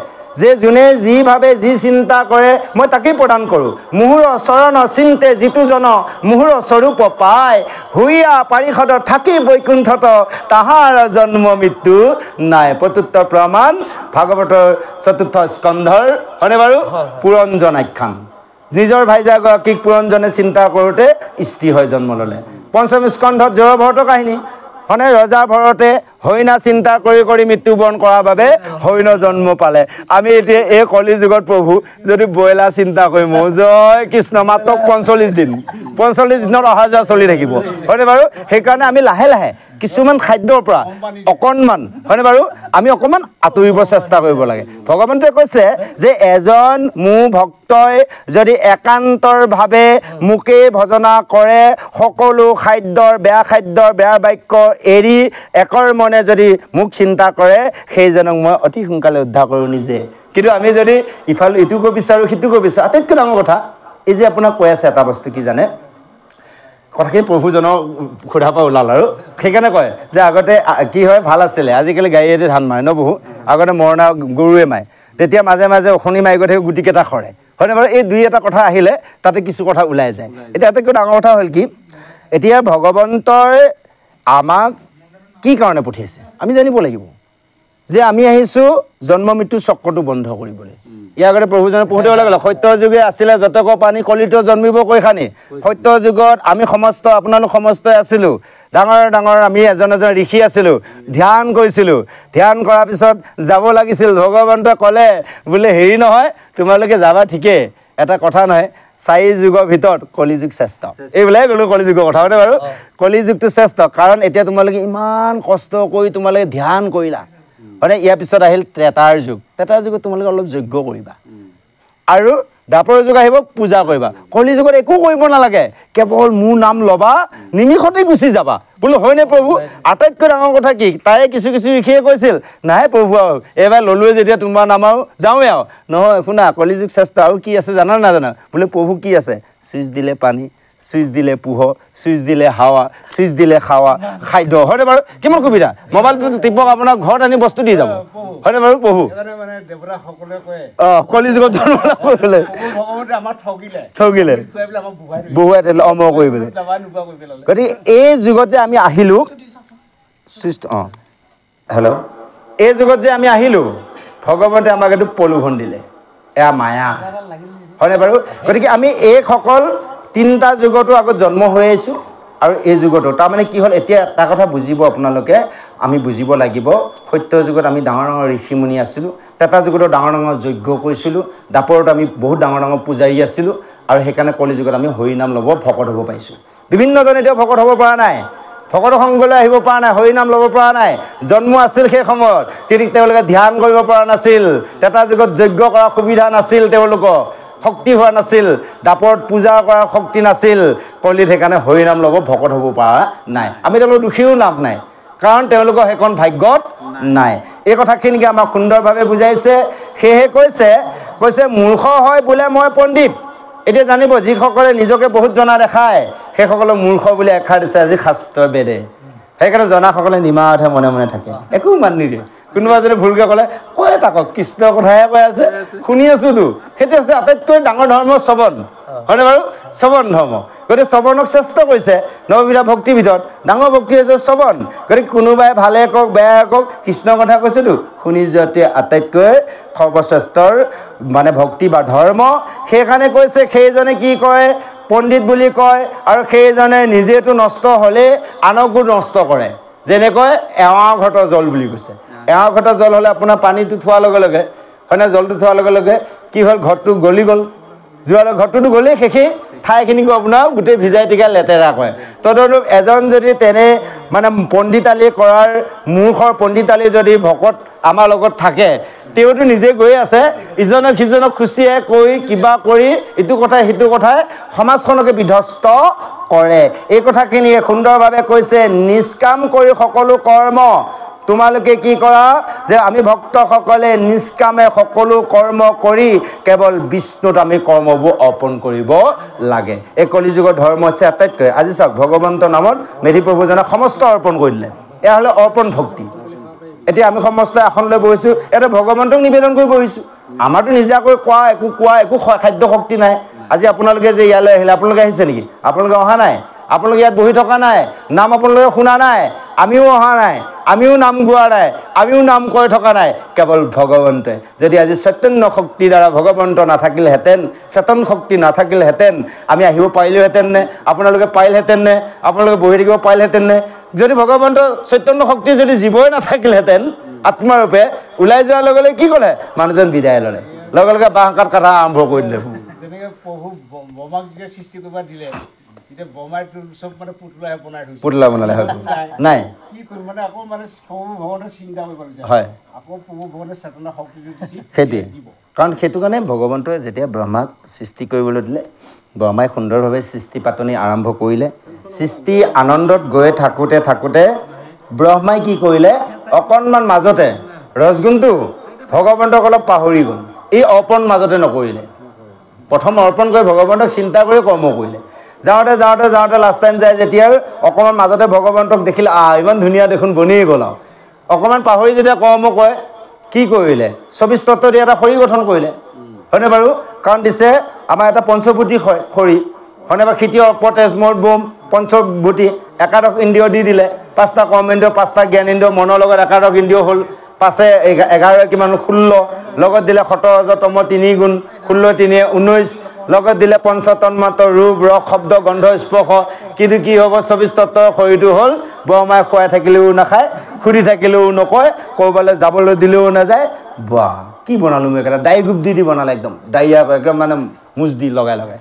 যে যোনে যি ভাবে যি চিন্তা কৰে মই তাকেই প্ৰদান কৰোঁ মুহুৰ চৰণ চিন্তে যিটো জন মুহুৰ স্বৰূপ পায় হুইয়া পাৰিষদ থাকি বৈকুণ্ঠত তাহাৰ জন্ম মৃত্যু নাই প্ৰত্যুত্তৰ প্ৰমাণ ভাগৱতৰ 4ৰ্থ স্কন্ধৰ হয়নে বাৰু পুৰঞ্জন আখ্যান নিজৰ ভাইজাগৰাকীক পুৰঞ্জনে চিন্তা কৰোঁতে স্থিৰ হৈ জন্ম ল'লে 5ম স্কন্ধত জড়ভৰত কাহিনী হয়নে ৰজা ভৰতে হৰিণা চিন্তা কৰি মৃত্যুবৰণ কৰাৰ বাবে হৰিণ জন্ম পালে আমি এতিয়া এই কলি যুগত প্ৰভু যদি ব্ৰইলাৰ চিন্তা কৰিম জয় কৃষ্ণ মাত্ৰ 45 দিনত অহা যোৱা চলি থাকিব হয়নে বাৰু সেইকাৰণে আমি লাহে লাহে কিছুমান খাদ্যৰ পৰা অকণমান হয়নে বাৰু আমি অকণমান আঁতৰিব চেষ্টা কৰিব লাগে ভগৱন্তই কৈছে যে এজন মোৰ ভক্তই যদি একান্তৰভাৱে মোকে ভজনা কৰে সকলো খাদ্যৰ বেয়া বাক্য এৰি একৰ মনে যদি মোক চিন্তা কৰে সেইজনক মই অতি সোনকালে উদ্ধাৰ কৰোঁ নিজে কিন্তু আমি যদি ইফালে ইটোকো বিচাৰোঁ সিটোকো বিচাৰোঁ আটাইতকৈ ডাঙৰ কথা এই যে আপোনাক কৈ আছে এটা বস্তু কি জানে কথাখিনি প্ৰভুজনক সোধাৰ পৰা ওলাল আৰু সেইকাৰণে কয় যে আগতে কি হয় ভাল আছিলে আজিকালি গাড়ীয়েদি ধান মাৰে ন বহু আগতে মৰণা গৰুৱে মাৰে তেতিয়া মাজে মাজে অখনি মাৰি গৈ থাকে গুটিকেইটা সৰে হয়নে বাৰু এই দুই এটা কথা আহিলে তাতে কিছু কথা ওলাই যায় এতিয়া আটাইতকৈ ডাঙৰ কথা হ'ল কি এতিয়া ভগৱন্তই আমাক কি কাৰণে পঠিয়াইছে আমি জানিব লাগিব যে আমি আহিছোঁ জন্ম মৃত্যু চক্ৰটো বন্ধ কৰিবলৈ ইয়াৰ আগতে প্ৰভুজনে পঢ়োঁতে ওলাই গ'ল সত্য যুগে আছিলে যতক পানী কলিত জন্মিব কৈ খানি সত্য যুগত আমি সমস্ত আপোনালোক সমস্তই আছিলোঁ ডাঙৰ ডাঙৰ আমি এজন ঋষি আছিলোঁ ধ্যান কৰিছিলোঁ ধ্যান কৰাৰ পিছত যাব লাগিছিল ভগৱন্তই ক'লে বোলে হেৰি নহয় তোমালোকে যাবা ঠিকেই এটা কথা নহয় 4 যুগৰ ভিতৰত কলিযুগ শ্ৰেষ্ঠ এইবিলাকে ক'লোঁ কলিযুগৰ কথা হয়নে বাৰু কলিযুগটো শ্ৰেষ্ঠ কাৰণ এতিয়া তোমালোকে ইমান কষ্ট কৰি তোমালোকে ধ্যান কৰিলা মানে ইয়াৰ পিছত আহিল ত্ৰেতাৰ যুগত তোমালোকে অলপ যজ্ঞ কৰিবা আৰু দাপৰ যুগ আহিব পূজা কৰিবা কলিযুগত একো কৰিব নালাগে কেৱল মোৰ নাম ল'বা নিমিষতে গুচি যাবা বোলো হয়নে প্ৰভু আটাইতকৈ ডাঙৰ কথা কি তাই কিছু ঋষিয়ে কৈছিল নাই প্ৰভু আৰু এইবাৰ ল'লোৱে যেতিয়া তোমাৰ নাম আৰু যাওঁৱে আৰু নহয় শুনা কলিযুগ শ্ৰেষ্ঠ আৰু কি আছে জানা নাজানা বোলে প্ৰভু কি আছে চুইচ দিলে পানী চুইচ দিলে পোহৰ চুইচ দিলে হাৱা চুইচ দিলে খাদ্য হয়নে বাৰু কিমান সুবিধা মোবাইলটো টিপক আপোনাৰ ঘৰত আনি বস্তু দি যাব হয়নে বাৰু প্ৰভু কলিযুগত জন্ম লাভ কৰিলে ঠগিলে বহুৱাই দিলে অমৰ কৰিবলৈ গতিকে এই যুগত যে আমি আহিলোঁ হেল্ল' এই যুগত যে আমি আহিলোঁ ভগৱন্তে আমাক এইটো প্ৰলোভন দিলে এয়া মায়া হয়নে বাৰু গতিকে আমি এইসকল 3টা যুগতো আগত জন্ম হৈ আহিছোঁ আৰু এই যুগতো তাৰমানে কি হ'ল এতিয়া এটা কথা বুজিব আপোনালোকে আমি বুজিব লাগিব সত্য যুগত আমি ডাঙৰ ডাঙৰ ঋষিমুনি আছিলোঁ ত্ৰেতা যুগতো ডাঙৰ ডাঙৰ যজ্ঞ কৰিছিলোঁ দাপৰত আমি বহুত ডাঙৰ ডাঙৰ পূজাৰী আছিলোঁ আৰু সেইকাৰণে কলিযুগত আমি হৰিনাম ল'ব ভকত হ'ব পাৰিছোঁ বিভিন্নজন এতিয়া ভকত হ'ব পৰা নাই ভকত সংঘলৈ আহিব পৰা নাই হৰিনাম ল'ব পৰা নাই জন্ম আছিল সেই সময়ত কিন্তু তেওঁলোকে ধ্যান কৰিব পৰা নাছিল ত্ৰেতা যুগত যজ্ঞ কৰাৰ সুবিধা নাছিল তেওঁলোকৰ শক্তি হোৱা নাছিল দাপৰত পূজা কৰাৰ শক্তি নাছিল কলিত সেইকাৰণে হৰিনাম ল'ব ভকত হ'ব পৰা নাই আমি তেওঁলোকৰ দুখীও লাভ নাই কাৰণ তেওঁলোকৰ সেইখন ভাগ্যত নাই এই কথাখিনিকে আমাক সুন্দৰভাৱে বুজাইছে সেয়েহে কৈছে মূৰ্খ হয় বোলে মই পণ্ডিত এতিয়া জানিব যিসকলে নিজকে বহুত জনা দেখায় সেইসকলক মূৰ্খ বুলি আখ্যা দিছে আজি শাস্ত্ৰ বেদে সেইকাৰণে জনাসকলে নিমাতহে মনে মনে থাকে একো মান নিদিয়ে কোনোবা যদি ভুলকৈ ক'লে কয় তাকক কৃষ্ণৰ কথাহে কৈ আছে শুনি আছোঁতো সেইটো হৈছে আটাইতকৈ ডাঙৰ ধৰ্ম শ্ৰৱণ হয়নে বাৰু শ্ৰৱণ ধৰ্ম গতিকে শ্ৰৱণক শ্ৰেষ্ঠ কৰিছে নৱবিধা ভক্তিৰ ভিতৰত ডাঙৰ ভক্তি হৈছে শ্ৰৱণ গতিকে কোনোবাই ভালে কওক বেয়া কওক কৃষ্ণৰ কথা কৈছেতো শুনি যোৱাতে আটাইতকৈ সৰ্বশ্ৰেষ্ঠৰ মানে ভক্তি বা ধৰ্ম সেইকাৰণে কৈছে সেইজনে কি কয় পণ্ডিত বুলি কয় আৰু সেইজনে নিজেতো নষ্ট হ'লে আনকো নষ্ট কৰে যেনেকৈ এৱা ঘটৰ জল বুলি কৈছে এৱা ঘটৰ জল হ'লে আপোনাৰ পানীটো থোৱাৰ লগে লগে হয়নে জলটো থোৱাৰ লগে লগে কি হ'ল ঘৰটো গলি গ'ল যোৱাৰ ঘৰটোতো গ'লেই শেষেই ঠাইখিনিকো আপোনাৰ গোটেই ভিজাই টিকাই লেতেৰা কৰে তদনুৰূপ এজন যদি তেনে মানে পণ্ডিতালী কৰাৰ মূৰ্খৰ পণ্ডিতালী যদি ভকত আমাৰ লগত থাকে তেওঁতো নিজে গৈ আছে ইজনক সিজনক খুচিয়াই কৈ কিবা কৰি ইটো কথাই সিটো কথাই সমাজখনকে বিধ্বস্ত কৰে এই কথাখিনি সুন্দৰভাৱে কৈছে নিষ্কাম কৰি সকলো কৰ্ম তোমালোকে কি কৰা যে আমি ভক্তসকলে নিষ্কামে সকলো কৰ্ম কৰি কেৱল বিষ্ণুত আমি কৰ্মবোৰ অৰ্পণ কৰিব লাগে এই কলিযুগৰ ধৰ্ম হৈছে আটাইতকৈ আজি চাওক ভগৱন্তৰ নামত মেধি প্ৰভুজনে সমস্ত অৰ্পণ কৰি দিলে এয়া হ'লে অৰ্পণ ভক্তি এতিয়া আমি সমস্ত আসন লৈ বহিছোঁ এটা ভগৱন্তক নিবেদন কৰি বহিছোঁ আমাৰতো নিজাকৈ কোৱা একো খাদ্য শক্তি নাই আজি আপোনালোকে যে ইয়ালৈ আহিলে আপোনালোকে আহিছে নেকি আপোনালোকে অহা নাই আপোনালোকে ইয়াত বহি থকা নাই নাম আপোনালোকে শুনা নাই আমিও অহা নাই আমিও নাম গোৱা নাই আমিও নাম কৈ থকা নাই কেৱল ভগৱন্তে যদি আজি চৈতন্য শক্তি দ্বাৰা ভগৱন্ত নাথাকিলহেঁতেন চেতন শক্তি নাথাকিলহেঁতেন আমি আহিব পাৰিলোহেঁতেন নে আপোনালোকে পাৰিলহেঁতেন নে আপোনালোকে বহি থাকিব পাৰিলহেঁতেন নে যদি ভগৱন্ত চৈতন্য শক্তি যদি জীৱই নাথাকিলহেঁতেন আত্মাৰূপে ওলাই যোৱাৰ লগে লগে কি ক'লে মানুহজন বিদায় ল'লে লগে লগে বাঁহ কাঠ কটা আৰম্ভ কৰি দিলে যেনেকৈ প্ৰভু ব্ৰহ্মাক যেতিয়া সৃষ্টি কৰিব দিলে এতিয়া ব্ৰহ্মাইটো চব মানে পুতলা বনালে হয় নাই কি কৰিম মানে আকৌ মানে প্ৰভু ভগৱানে চিন্তা কৰিব লাগিছে হয় আকৌ প্ৰভু ভগৱানে চেতনা শক্তিটো দিছে সেইটোৱে কাৰণ সেইটো কাৰণে ভগৱন্তই যেতিয়া ব্ৰহ্মাক সৃষ্টি কৰিবলৈ দিলে ব্ৰহ্মাই সুন্দৰভাৱে সৃষ্টি পাতনি আৰম্ভ কৰিলে সৃষ্টি আনন্দত গৈ থাকোঁতে ব্ৰহ্মাই কি কৰিলে অকণমান মাজতে ৰজগুণটো ভগৱন্তক অলপ পাহৰি গ'ল এই অৰ্পণ মাজতে নকৰিলে প্ৰথম অৰ্পণ কৰি ভগৱন্তক চিন্তা কৰি কৰ্ম কৰিলে যাওঁতে যাওঁতে যাওঁতে লাষ্ট টাইম যায় যেতিয়া অকণমান মাজতে ভগৱন্তক দেখিলে ইমান ধুনীয়া দেখোন বনিয়ে গ'ল আৰু অকণমান পাহৰি যেতিয়া কৰ্ম কয় কি কৰিলে 24 তত্ত্ব দি এটা খৰি গঠন কৰিলে হয়নে বাৰু কাৰণ দিছে আমাৰ এটা পঞ্চভূতি খৰি হয়নে বাৰু ক্ষিতীয় তেজমূৰ বোম পঞ্চভূতি একাদশ ইন্দ্ৰিয় দি দিলে 5টা কৰ্মেন্দ্ৰিয় 5টা জ্ঞানেন্দ্ৰিয় মনৰ লগত একাদশ ইন্দ্ৰিয় হ'ল 5 কিমান 16 লগত দিলে 17 3 গুণ 16 3 19 লগত দিলে পঞ্চতন্মাত্ৰ ৰূপ ৰস শব্দ গন্ধ স্পৰ্শ কিন্তু কি হ'ব 24 তত্ত্বৰ খৰিটো হ'ল ব্ৰহ্মাই খুৱাই থাকিলেও নাখায় খুৰি থাকিলেও নকয় ক'ৰবালৈ যাবলৈ দিলেও নাযায় বাহ কি বনালো মই এটা ডাইগুপ দি বনালে একদম ডাইয়া একদম মানে মুজ দি লগাই লগাই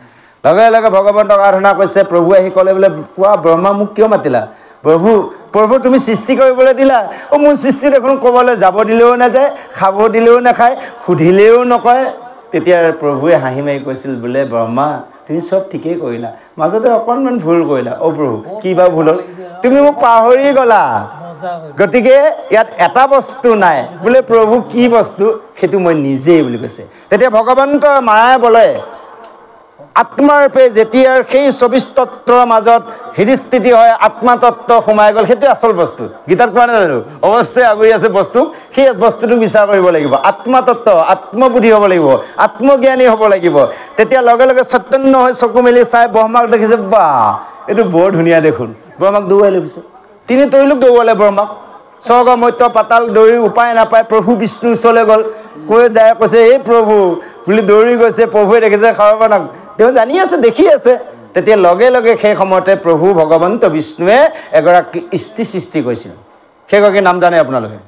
ভগৱন্তক আৰাধনা কৰিছে প্ৰভু আহি ক'লে বোলে কোৱা ব্ৰহ্মা মোক কিয় মাতিলা প্ৰভু তুমি সৃষ্টি কৰিবলৈ দিলা মোৰ সৃষ্টি দেখোন ক'বলৈ যাব দিলেও নাযায় খাব দিলেও নাখায় সুধিলেও নকয় তেতিয়া প্ৰভুৱে হাঁহি মাৰি কৈছিল বোলে ব্ৰহ্মা তুমি চব ঠিকেই কৰিলা মাজতে অকণমান ভুল কৰিলা প্ৰভু কি বা ভুল হ'ল তুমি মোক পাহৰি গ'লা গতিকে ইয়াত এটা বস্তু নাই বোলে প্ৰভু কি বস্তু সেইটো মই নিজেই বুলি কৈছে তেতিয়া ভগৱন্ত মায়াই বোলে আত্মাৰূপে যেতিয়াৰ সেই 24 তত্ত্বৰ মাজত হৃদস্থিতি হয় আত্মা তত্ত্ব সোমাই গ'ল সেইটো আচল বস্তু গীতাত কোৱা নাই জানো অৱস্থাই আগুৰি আছে বস্তু সেই বস্তুটো বিচাৰ কৰিব লাগিব আত্মা তত্ত্ব আত্মবুদ্ধি হ'ব লাগিব আত্মজ্ঞানী হ'ব লাগিব তেতিয়া লগে লগে চৈতন্য হৈ চকু মেলি চাই ব্ৰহ্মাক দেখিছে বাহ এইটো বৰ ধুনীয়া দেখোন ব্ৰহ্মাক দৌৰাই লৈ গৈছে 3 তৈলোক দৌৰালে ব্ৰহ্মাক স্বৰ্গ মৰ্ত্য পাতাল দৌৰি উপায় নাপায় প্ৰভু বিষ্ণু ওচৰলৈ গ'ল কৈ যায় কৈছে এই প্ৰভু বুলি দৌৰি গৈছে প্ৰভুৱে দেখিছে খাব পৰা তেওঁ জানি আছে দেখি আছে তেতিয়া লগে লগে সেই সময়তে প্ৰভু ভগৱন্ত বিষ্ণুৱে এগৰাকী স্ত্ৰী সৃষ্টি কৰিছিল সেইগৰাকীৰ নাম জানে আপোনালোকে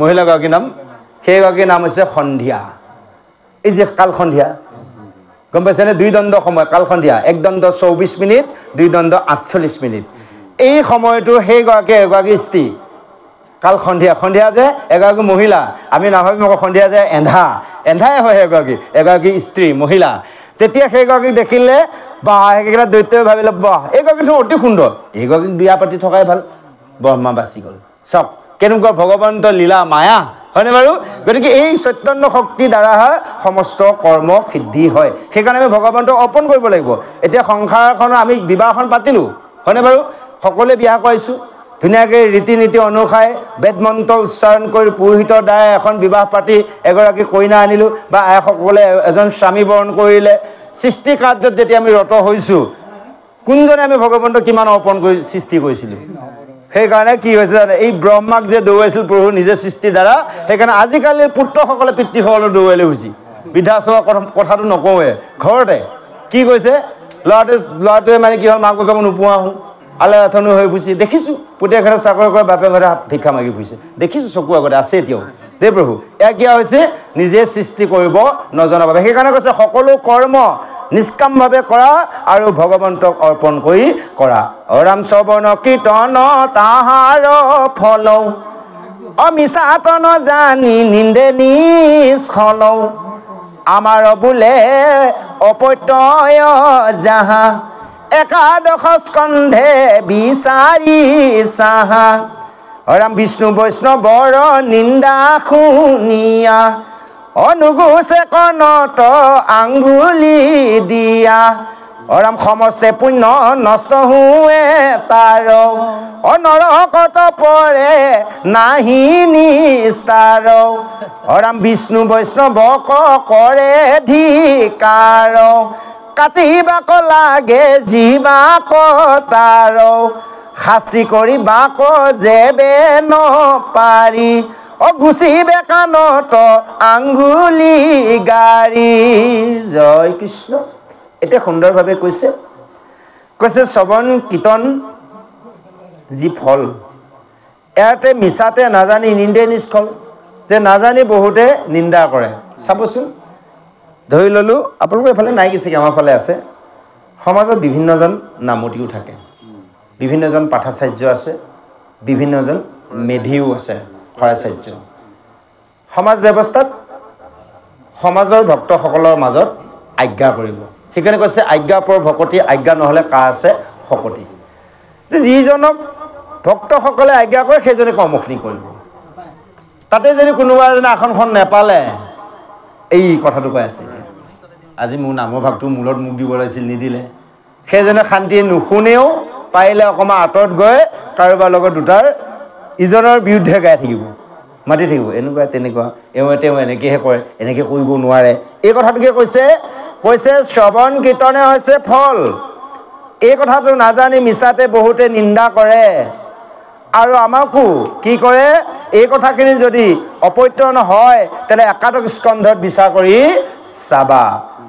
মহিলাগৰাকীৰ নাম সেইগৰাকীৰ নাম হৈছে সন্ধিয়া এই যে কাল সন্ধিয়া গম পাইছেনে 2 দণ্ড সময় কাল সন্ধিয়া 1 দণ্ড 24 মিনিট 2 দণ্ড 48 মিনিট এই সময়টো সেইগৰাকী এগৰাকী স্ত্ৰী কাল সন্ধিয়া যে এগৰাকী মহিলা আমি নাভাবিম আকৌ সন্ধিয়া যে এন্ধাই হয় এগৰাকী স্ত্ৰী মহিলা তেতিয়া সেইগৰাকীক দেখিলে বাহ সেইকেইটা দৈত্যই ভাবিলে বাহ এইগৰাকীটো অতি সুন্দৰ এইগৰাকীক বিয়া পাতি থকাই ভাল ব্ৰহ্মা বাচি গ'ল চাওক কেনেকুৱা ভগৱন্ত লীলা মায়া হয়নে বাৰু গতিকে এই চৈতন্য শক্তি দ্বাৰা সমস্ত কৰ্ম সিদ্ধি হয় সেইকাৰণে আমি ভগৱন্তক অৰ্পণ কৰিব লাগিব এতিয়া সংসাৰখন আমি বিবাহখন পাতিলোঁ হয়নে বাৰু সকলোৱে বিয়া কৰাইছোঁ ধুনীয়াকৈ ৰীতি নীতি অনুসাৰে বেদমন্ত্ৰ উচ্চাৰণ কৰি পুৰোহিতৰ দ্বাৰা এখন বিবাহ পাতি এগৰাকী কইনা আনিলোঁ বা আইসকলে এজন স্বামী বৰণ কৰিলে সৃষ্টি কাৰ্যত যেতিয়া আমি ৰত হৈছোঁ কোনজনে আমি ভগৱন্তক কিমান অৰ্পণ কৰি সৃষ্টি কৰিছিলোঁ সেইকাৰণে কি হৈছে জানে এই ব্ৰহ্মাক যে দৌৰাইছিল প্ৰভু নিজে সৃষ্টিৰ দ্বাৰা সেইকাৰণে আজিকালিৰ পুত্ৰসকলে পিতৃসকলক দৌৰাই লৈ গৈছে বৃদ্ধাশ্ৰমৰ কথাটো নকওঁৱে ঘৰতে কি কৈছে ল'ৰাটোৱে মানে কি হ'ল মাক বাপেকক নোপোৱা হ'ল আলাথনো হৈ ফুৰিছে দেখিছোঁ পুতেকহঁতে চাকৰি কৰে বাপে ঘৰে ভিক্ষা মাগি ফুৰিছে দেখিছোঁ চকু আগতে আছে এতিয়াও দেই প্ৰভু এয়া কিয় হৈছে নিজে সৃষ্টি কৰিব নজনা বাবে সেইকাৰণে কৈছে সকলো কৰ্ম নিষ্কামভাৱে কৰা আৰু ভগৱন্তক অৰ্পণ কৰি কৰা ৰাম শ্ৰৱণ কীৰ্তন তাহাৰ ফল অমিছাতন জানি নিন্দে নিষ্ফল আমাৰ বোলে অপত্যয় যাহা একাদশ স্কন্ধে বিচাৰি চাহা ৰাম বিষ্ণু বৈষ্ণৱৰ নিন্দা শুনিয়া অনুগুছে কৰ্ণত আঙ্গুলি দিয়া ৰাম সমস্তে পুণ্য নষ্ট হুৱে তাৰ নৰকত পৰে নাহি নিস্তাৰ ৰাম বিষ্ণু বৈষ্ণৱক কৰে ধিকাৰ কাটিবাক লাগে জীৱাক তাৰ শাস্তি কৰিবাক যেবে নপাৰি গুচিবে কাণত আঙ্গুলি গাড়ী জয় কৃষ্ণ এতিয়া সুন্দৰভাৱে কৈছে শ্ৰৱণ কীৰ্তন যি ফল ইয়াতে মিছাতে নাজানি নিন্দে নিষ্ফল যে নাজানি বহুতে নিন্দা কৰে চাবচোন ধৰি ল'লোঁ আপোনালোকৰ এইফালে নাই কি চাগে আমাৰ ফালে আছে সমাজত বিভিন্নজন নামতিও থাকে বিভিন্নজন পাঠাচাৰ্য আছে বিভিন্নজন মেধিও আছে শৰাচাৰ্য সমাজ ব্যৱস্থাত সমাজৰ ভক্তসকলৰ মাজত আজ্ঞা কৰিব সেইকাৰণে কৈছে আজ্ঞা পৰ ভকতি আজ্ঞা নহ'লে কা আছে শকতি যে যিজনক ভক্তসকলে আজ্ঞা কৰে সেইজনে কৰ্মখিনি কৰিব তাতে যদি কোনোবা এজনে আসনখন নেপালে এই কথাটো কৈ আছে আজি মোৰ নামৰ ভাগটো মূলত মোক দিব লাগিছিল নিদিলে সেইজনে শান্তিয়ে নুশুনেও পাৰিলে অকণমান আঁতৰত গৈ কাৰোবাৰ লগত দুটাৰ ইজনৰ বিৰুদ্ধে গাই থাকিব, মাতি থাকিব, এনেকুৱা তেনেকুৱা, তেওঁ এনেকৈহে কৰে, এনেকৈ কৰিব নোৱাৰে। এই কথাটোকে কৈছে শ্ৰৱণ কীৰ্তনে হৈছে ফল। এই কথাটো নাজানি মিছাতে বহুতে নিন্দা কৰে আৰু আমাকো কি কৰে, এই কথাখিনি যদি অপত্য নহয় তেনে একাদশ স্কন্ধত বিচাৰ কৰি চাবা।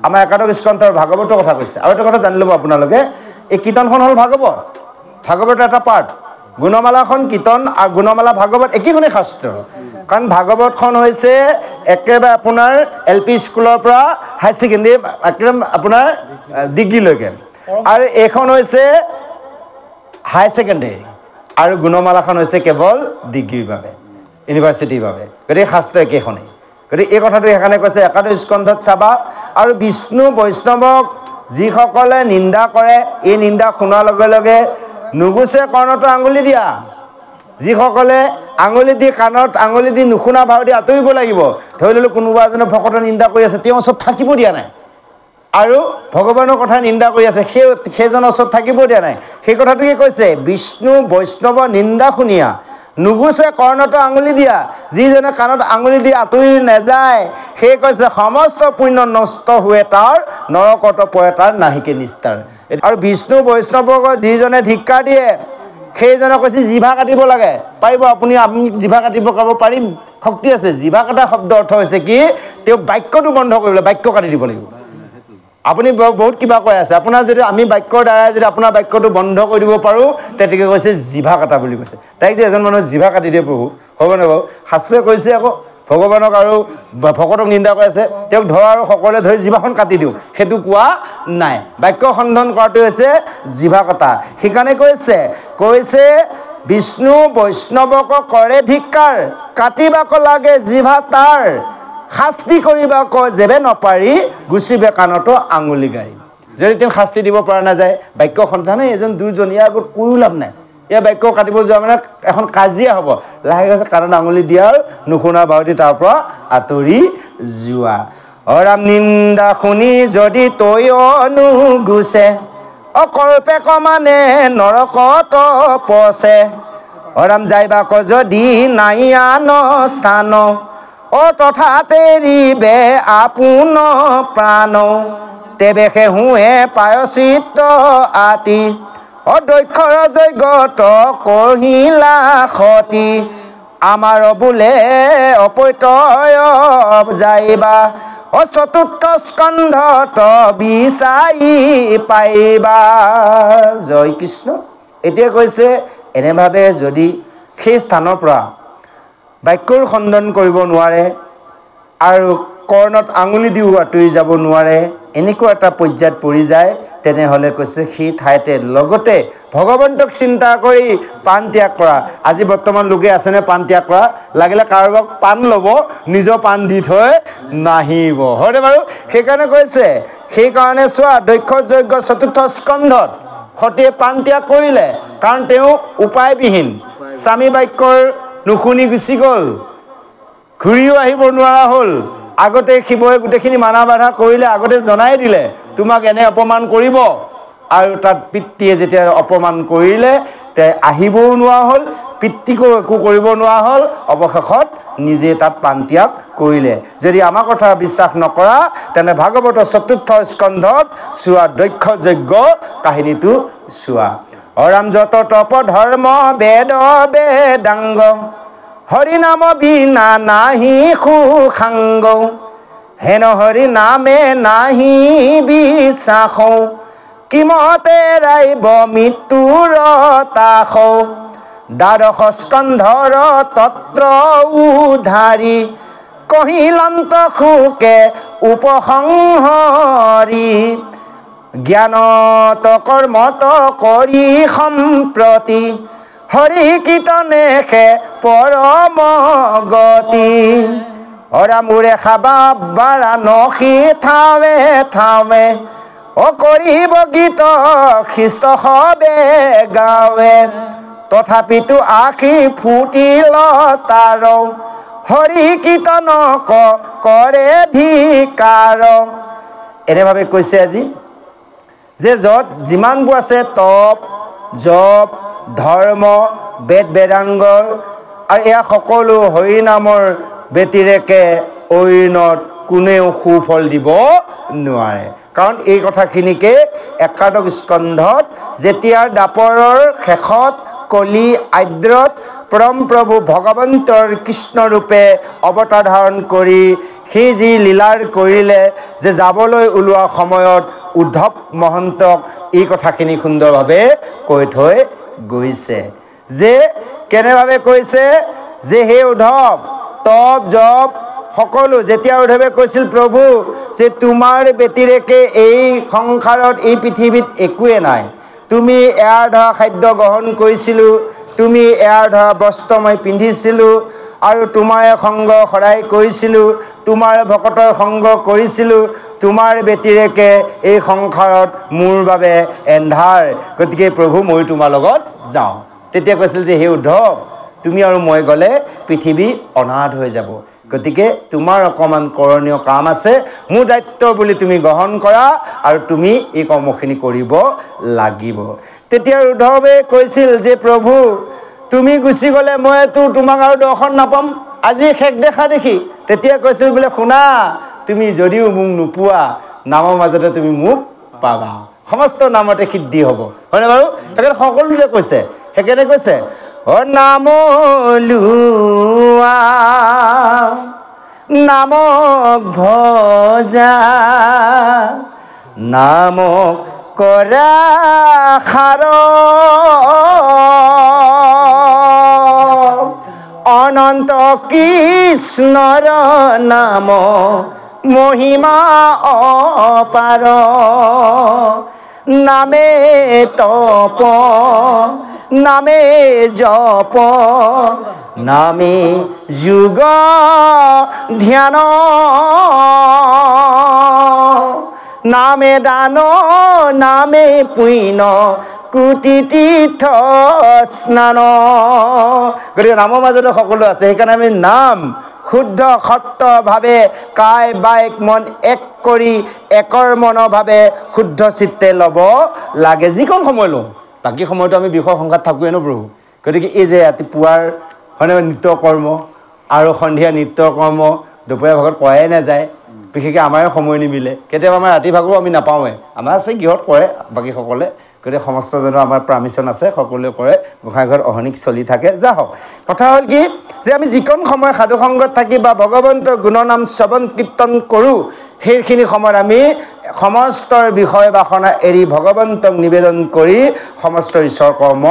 আমাৰ একাদশ স্কন্ধৰ ভাগৱতৰ কথা কৈছে। আৰু এটা কথা জানি ল'ব আপোনালোকে, এই কীৰ্তনখন হ'ল ভাগৱতৰ এটা পাৰ্ট। গুণমালাখন কীৰ্তন আৰু গুণমালা ভাগৱত একেখনেই শাস্ত্ৰ। কাৰণ ভাগৱতখন হৈছে একেবাৰে আপোনাৰ LP স্কুলৰ পৰা হাই ছেকেণ্ডেৰী একদম আপোনাৰ ডিগ্ৰীলৈকে, আৰু এইখন হৈছে হাই ছেকেণ্ডেৰী, আৰু গুণমালাখন হৈছে কেৱল ডিগ্ৰীৰ বাবে, ইউনিভাৰ্চিটিৰ বাবে। গতিকে শাস্ত্ৰ একেখনেই। গতিকে এই কথাটো সেইকাৰণে কৈছে একাদশ স্কন্ধত চাবা। আৰু বিষ্ণু বৈষ্ণৱক যিসকলে নিন্দা কৰে, এই নিন্দা শুনাৰ লগে লগে নুগুচে কৰ্ণতো আঙুলি দিয়া। যিসকলে আঙুলি দি কাণত আঙুলি দি নুশুনা ভাও দি আঁতৰিব লাগিব। ধৰি ল'লোঁ কোনোবা এজনে ভকতৰ নিন্দা কৰি আছে, তেওঁ ওচৰত থাকিব দিয়া নাই, আৰু ভগৱানৰ কথা নিন্দা কৰি আছে, সেইজনৰ ওচৰত থাকিব দিয়া নাই। সেই কথাটোকে কৈছে, বিষ্ণু বৈষ্ণৱ নিন্দা শুনিয়া নুগুচে কৰ্ণতো আঙুলি দিয়া। যিজনে কাণত আঙুলি দি আঁতৰি নাযায়, সেই কৈছে সমস্ত পুণ্য নষ্ট हुए তাৰ, নৰকত পৰে তাৰ নাহিকে নিস্তাৰ। আৰু বিষ্ণু বৈষ্ণৱক যিজনে ধিক্কাৰ দিয়ে, সেইজনে কৈছে জিভা কাটিব লাগে। পাৰিব আপুনি? আমি জিভা কাটিব পাৰিম, শক্তি আছে। জিভা কটা শব্দ অৰ্থ হৈছে কি, তেওঁ বাক্যটো বন্ধ কৰিবলৈ, বাক্য কাটি দিব লাগিব। আপুনি বহুত কিবা কৈ আছে, আপোনাৰ যদি আমি বাক্যৰ দ্বাৰাই যদি আপোনাৰ বাক্যটো বন্ধ কৰি দিব পাৰোঁ, তেতিয়া কৈছে জিভা কাটা বুলি কৈছে। তাইক যে এজন মানুহে জিভা কাটি দিয়ে প্ৰভু, হ'বনে বাৰু? শাস্ত্ৰই কৈছে আকৌ ভগৱানক আৰু ভকতক নিন্দা কৰি আছে, তেওঁক ধৰ আৰু সকলোৱে ধৰি জিভাখন কাটি দিওঁ, সেইটো কোৱা নাই। বাক্য খণ্ডন কৰাটো হৈছে জিভা কটা। সেইকাৰণে কৈছে বিষ্ণু বৈষ্ণৱক কৰে ধিক্কাৰ, কাটিবাক লাগে জিভা তাৰ, শাস্তি কৰিবা কয় যেবে নপাৰি, গুচিবে কাণতো আঙুলি গাড়ী। যদি তেওঁ শাস্তি দিব পৰা নাযায়, বাক্য সন্ধানে এজন দুজনীয়া আগত কৈও লাভ নাই। এই বাক্য কাটিব যোৱা মানে এখন কাজিয়া হ'ব। লাহে কৈছে কাণত আঙুলি দিয়া আৰু নুশুনা ভাওতি তাৰ পৰা আঁতৰি যোৱা। অৰাম নিন্দা শুনি যদি তৈও নুগুচে, অকল্পে কমানে নৰকত পচে। অৰাম যাইবাক যদি নাই আন স্থান, তথা তেৰিবে আপোন প্ৰাণ। তেবে সেহুৱে প্ৰায়শ্চিত্ত আতি, অদক্ষৰ যজ্ঞত কহিলা সতি। আমাৰ বোলে অপত্যয় যাইবা, চতুৰ্থ স্কন্ধত বিচাৰি পাইবা। জয় কৃষ্ণ। এতিয়া কৈছে এনেভাৱে যদি সেই স্থানৰ পৰা বাক্যৰ খণ্ডন কৰিব নোৱাৰে আৰু কৰ্ণত আঙুলি দিও আঁতৰি যাব নোৱাৰে, এনেকুৱা এটা পৰ্যায়ত পৰি যায়, তেনেহ'লে কৈছে সেই ঠাইতে লগতে ভগৱন্তক চিন্তা কৰি পাণ ত্যাগ কৰা। আজি বৰ্তমান লোকে আছেনে পাণ ত্যাগ কৰা? লাগিলে কাৰোবাক পাণ ল'ব, নিজৰ পাণ দি থৈ নাহিব, হয়নে বাৰু? সেইকাৰণে কৈছে, সেইকাৰণে চোৱা দক্ষ যজ্ঞ চতুৰ্থ স্কন্ধত সতীয়ে পাণ ত্যাগ কৰিলে, কাৰণ তেওঁ উপায়বিহীন। স্বামী বাক্যৰ নুশুনি গুচি গ'ল, ঘূৰিও আহিব নোৱাৰা হ'ল। আগতে শিৱই গোটেইখিনি মানা বাধা কৰিলে, আগতে জনাই দিলে তোমাক এনে অপমান কৰিব, আৰু তাত পিতৃয়ে যেতিয়া অপমান কৰিলে, তে আহিবও নোৱাৰা হ'ল, পিতৃকো একো কৰিব নোৱাৰা হ'ল, অৱশেষত নিজে তাত পাণ ত্যাগ কৰিলে। যদি আমাৰ কথা বিশ্বাস নকৰা, তেনে ভাগৱতৰ চতুৰ্থ স্কন্ধত চোৱা দক্ষ যজ্ঞ কাহিনীটো চোৱা। অৰাম যত তপ ধৰ্ম বেদ বেদাংগ, হৰি নাম বিনা নাহি সুসাংগ। হেন হৰি নামে নাহি বিশ্বাস, কিমতে ৰাইব মৃত্যুৰ তাস। দ্বাদশ স্কন্ধৰ তত্ৰ উদ্ধাৰি, কহিলান্ত সুকে উপসংহৰি। জ্ঞানত কৰ্মত কৰি সম্প্ৰতি, হৰি কীৰ্তনে সে পৰম গতি। অৰা মোৰে খাবা বাৰা নখি থাৱে থাৱে, কৰিব গীত খ্ৰীষ্ট সবে গাৱে। তথাপিতো আখি ফুটিল তাৰ, হৰি কীৰ্তনক কৰে ধিকাৰ। এনেভাৱে কৈছে আজি যে য'ত যিমানবোৰ আছে তপ জপ ধৰ্ম বেদ বেদাংগৰ আৰু এয়া সকলো হৰি নামৰ ব্যতিৰেকে অইনত কোনেও সুফল দিব নোৱাৰে। কাৰণ এই কথাখিনিকে একাদশ স্কন্ধত যেতিয়া দাপৰৰ শেষত কলি আদ্ৰত পৰম প্ৰভু ভগৱন্তৰ কৃষ্ণৰূপে অৱতাৰ ধাৰণ কৰি সেই যি লীলাৰ কৰিলে যে যাবলৈ ওলোৱা সময়ত উদ্ধৱ মহন্তক এই কথাখিনি সুন্দৰভাৱে কৈ থৈ গৈছে। যে কেনেভাৱে কৈছে যে হে উদ্ধৱ তপ জপ সকলো যেতিয়া উদ্ধৱে কৈছিল প্ৰভু যে তোমাৰ ব্যতিৰেকে এই সংসাৰত এই পৃথিৱীত একোৱে নাই, তুমি এয়াৰ ধৰা খাদ্য গ্ৰহণ কৰিছিলোঁ, তুমি এয়াৰ ধৰা বস্ত্ৰ মই পিন্ধিছিলোঁ আৰু তোমাৰ সংগ সদায় কৰিছিলোঁ, তোমাৰ ভকতৰ সংগ কৰিছিলোঁ, তোমাৰ ব্যতিৰেকে এই সংসাৰত মোৰ বাবে এন্ধাৰ, গতিকে প্ৰভু মই তোমাৰ লগত যাওঁ। তেতিয়া কৈছিল যে হে উদ্ধৱ তুমি আৰু মই গ'লে পৃথিৱী অনাথ হৈ যাব, গতিকে তোমাৰ অকণমান কৰণীয় কাম আছে, মোৰ দায়িত্ব বুলি তুমি গ্ৰহণ কৰা আৰু তুমি এই কৰ্মখিনি কৰিব লাগিব। তেতিয়া উদ্ধৱে কৈছিল যে প্ৰভু তুমি গুচি গ'লে মইতো তোমাক আৰু দৰ্শন নাপাম, আজি শেষ দেখা দেখি। তেতিয়া কৈছিল বোলে শুনা তুমি যদিও মোক নোপোৱা নামৰ মাজতে তুমি মোক পাবা, সমস্ত নামতে সিদ্ধি হ'ব, হয়নে বাৰু? সেইকাৰণে সকলোতে কৈছে, সেইকাৰণে কৈছে নাম লোৱা নামক ভজা নামক কৰা খাৰ অনন্ত কৃষ্ণৰ নাম মহিমা অপাৰ নামে তপ নামে জপ নামে যোগ ধ্যান নামে দান নামে পুণ্য কোটি তীৰ্থ স্নান। গতিকে নামৰ মাজতে সকলো আছে, সেইকাৰণে আমি নাম শুদ্ধ সত্যভাৱে কায় বায়ক মন এক কৰি একৰ মনভাৱে শুদ্ধ চিত্তে ল'ব লাগে যিকণ সময় লওঁ। বাকী সময়তো আমি বিষয় সংঘাত থাকোৱে ন প্ৰভু। গতিকে এই যে ৰাতিপুৱাৰ হয়নে নিত্য কৰ্ম আৰু সন্ধিয়া নিত্য কৰ্ম দুপৰীয়া ভাগত কৰাই নাযায়, বিশেষকৈ আমাৰে সময় নিমিলে, কেতিয়াবা আমাৰ ৰাতি ভাগো আমি নাপাওঁৱে, আমাৰ আছে গৃহত কৰে বাকীসকলে, গতিকে সমস্তজনৰ আমাৰ পাৰ্মিশ্যন আছে, সকলোৱে কৰে, গোঁসাই ঘৰত অহনিক চলি থাকে। যা হওক, কথা হ'ল কি যে আমি যিকণ সময় সাধুসংগত থাকি বা ভগৱন্তৰ গুণনাম শ্ৰৱণ কীৰ্তন কৰোঁ সেইখিনি সময়ত আমি সমস্তৰ বিষয় বাসনা এৰি ভগৱন্তক নিবেদন কৰি সমস্ত ঈশ্বৰ কৰ্ম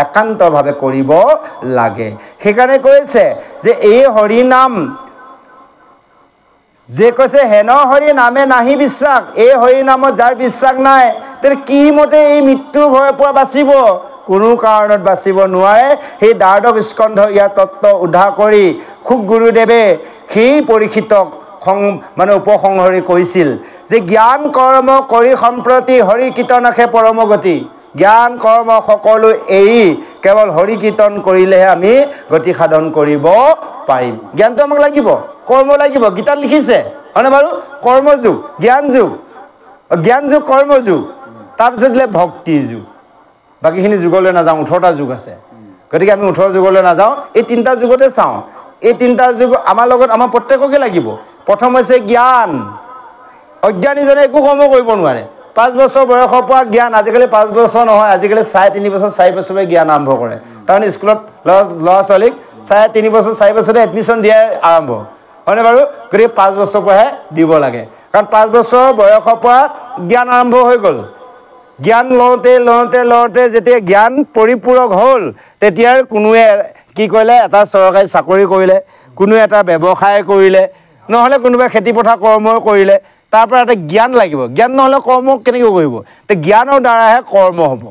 একান্তভাৱে কৰিব লাগে। সেইকাৰণে কৈছে যে এই হৰি নাম যে কৈছে হেন হৰি নামে নাহি বিশ্বাস, এই হৰি নামত যাৰ বিশ্বাস নাই তেনে কি মতে এই মৃত্যুৰ ভয়ৰ পৰা বাচিব? কোনো কাৰণত বাচিব নোৱাৰে। সেই দ্বাদশ স্কন্ধ ইয়াৰ তত্ত্ব উদ্ধাৰ কৰি শুক গুৰুদেৱে সেই পৰীক্ষিতক উপসংহৰি কৈছিল যে জ্ঞান কৰ্ম কৰি সম্প্ৰতি হৰি কীৰ্তনকহে পৰম গতি। জ্ঞান কৰ্ম সকলো এৰি কেৱল হৰি কীৰ্তন কৰিলেহে আমি গতি সাধন কৰিব পাৰিম। জ্ঞানটো আমাক লাগিব, কৰ্ম লাগিব, গীতাত লিখিছে হয়নে বাৰু? কৰ্মযুগ জ্ঞান যুগ, জ্ঞান যুগ কৰ্মযুগ, তাৰপিছত দিলে ভক্তি যুগ। বাকীখিনি যুগলৈ নাযাওঁ, 18টা যুগ আছে, গতিকে আমি 18 যুগলৈ নাযাওঁ, এই 3টা যুগতে চাওঁ। এই 3টা যুগ আমাৰ লগত আমাৰ প্ৰত্যেককে লাগিব। প্ৰথম হৈছে জ্ঞান। অজ্ঞানীজনে একো কৰ্ম কৰিব নোৱাৰে। 5 বছৰ বয়সৰ পৰা জ্ঞান, আজিকালি 5 বছৰ নহয়, আজিকালি 3.5 বছৰ 4 বছৰে জ্ঞান আৰম্ভ কৰে। তাৰমানে স্কুলত ল'ৰা ছোৱালীক 3.5 বছৰ 4 বছৰতে এডমিশ্যন দিয়াই আৰম্ভ, হয়নে বাৰু? গতিকে 5 বছৰৰ পৰাহে দিব লাগে, কাৰণ 5 বছৰ বয়সৰ পৰা জ্ঞান আৰম্ভ হৈ গ'ল। জ্ঞান লওঁতে লওঁতে লওঁতে যেতিয়া জ্ঞান পৰিপূৰক হ'ল, তেতিয়া কোনোৱে কি কৰিলে? এটা চৰকাৰী চাকৰি কৰিলে, কোনোৱে এটা ব্যৱসায় কৰিলে, নহ'লে কোনোবাই খেতিপথাৰ কৰ্মই কৰিলে। তাৰ পৰা এটা জ্ঞান লাগিব। জ্ঞান নহ'লে কৰ্ম কেনেকৈ কৰিব? তে জ্ঞানৰ দ্বাৰাহে কৰ্ম হ'ব,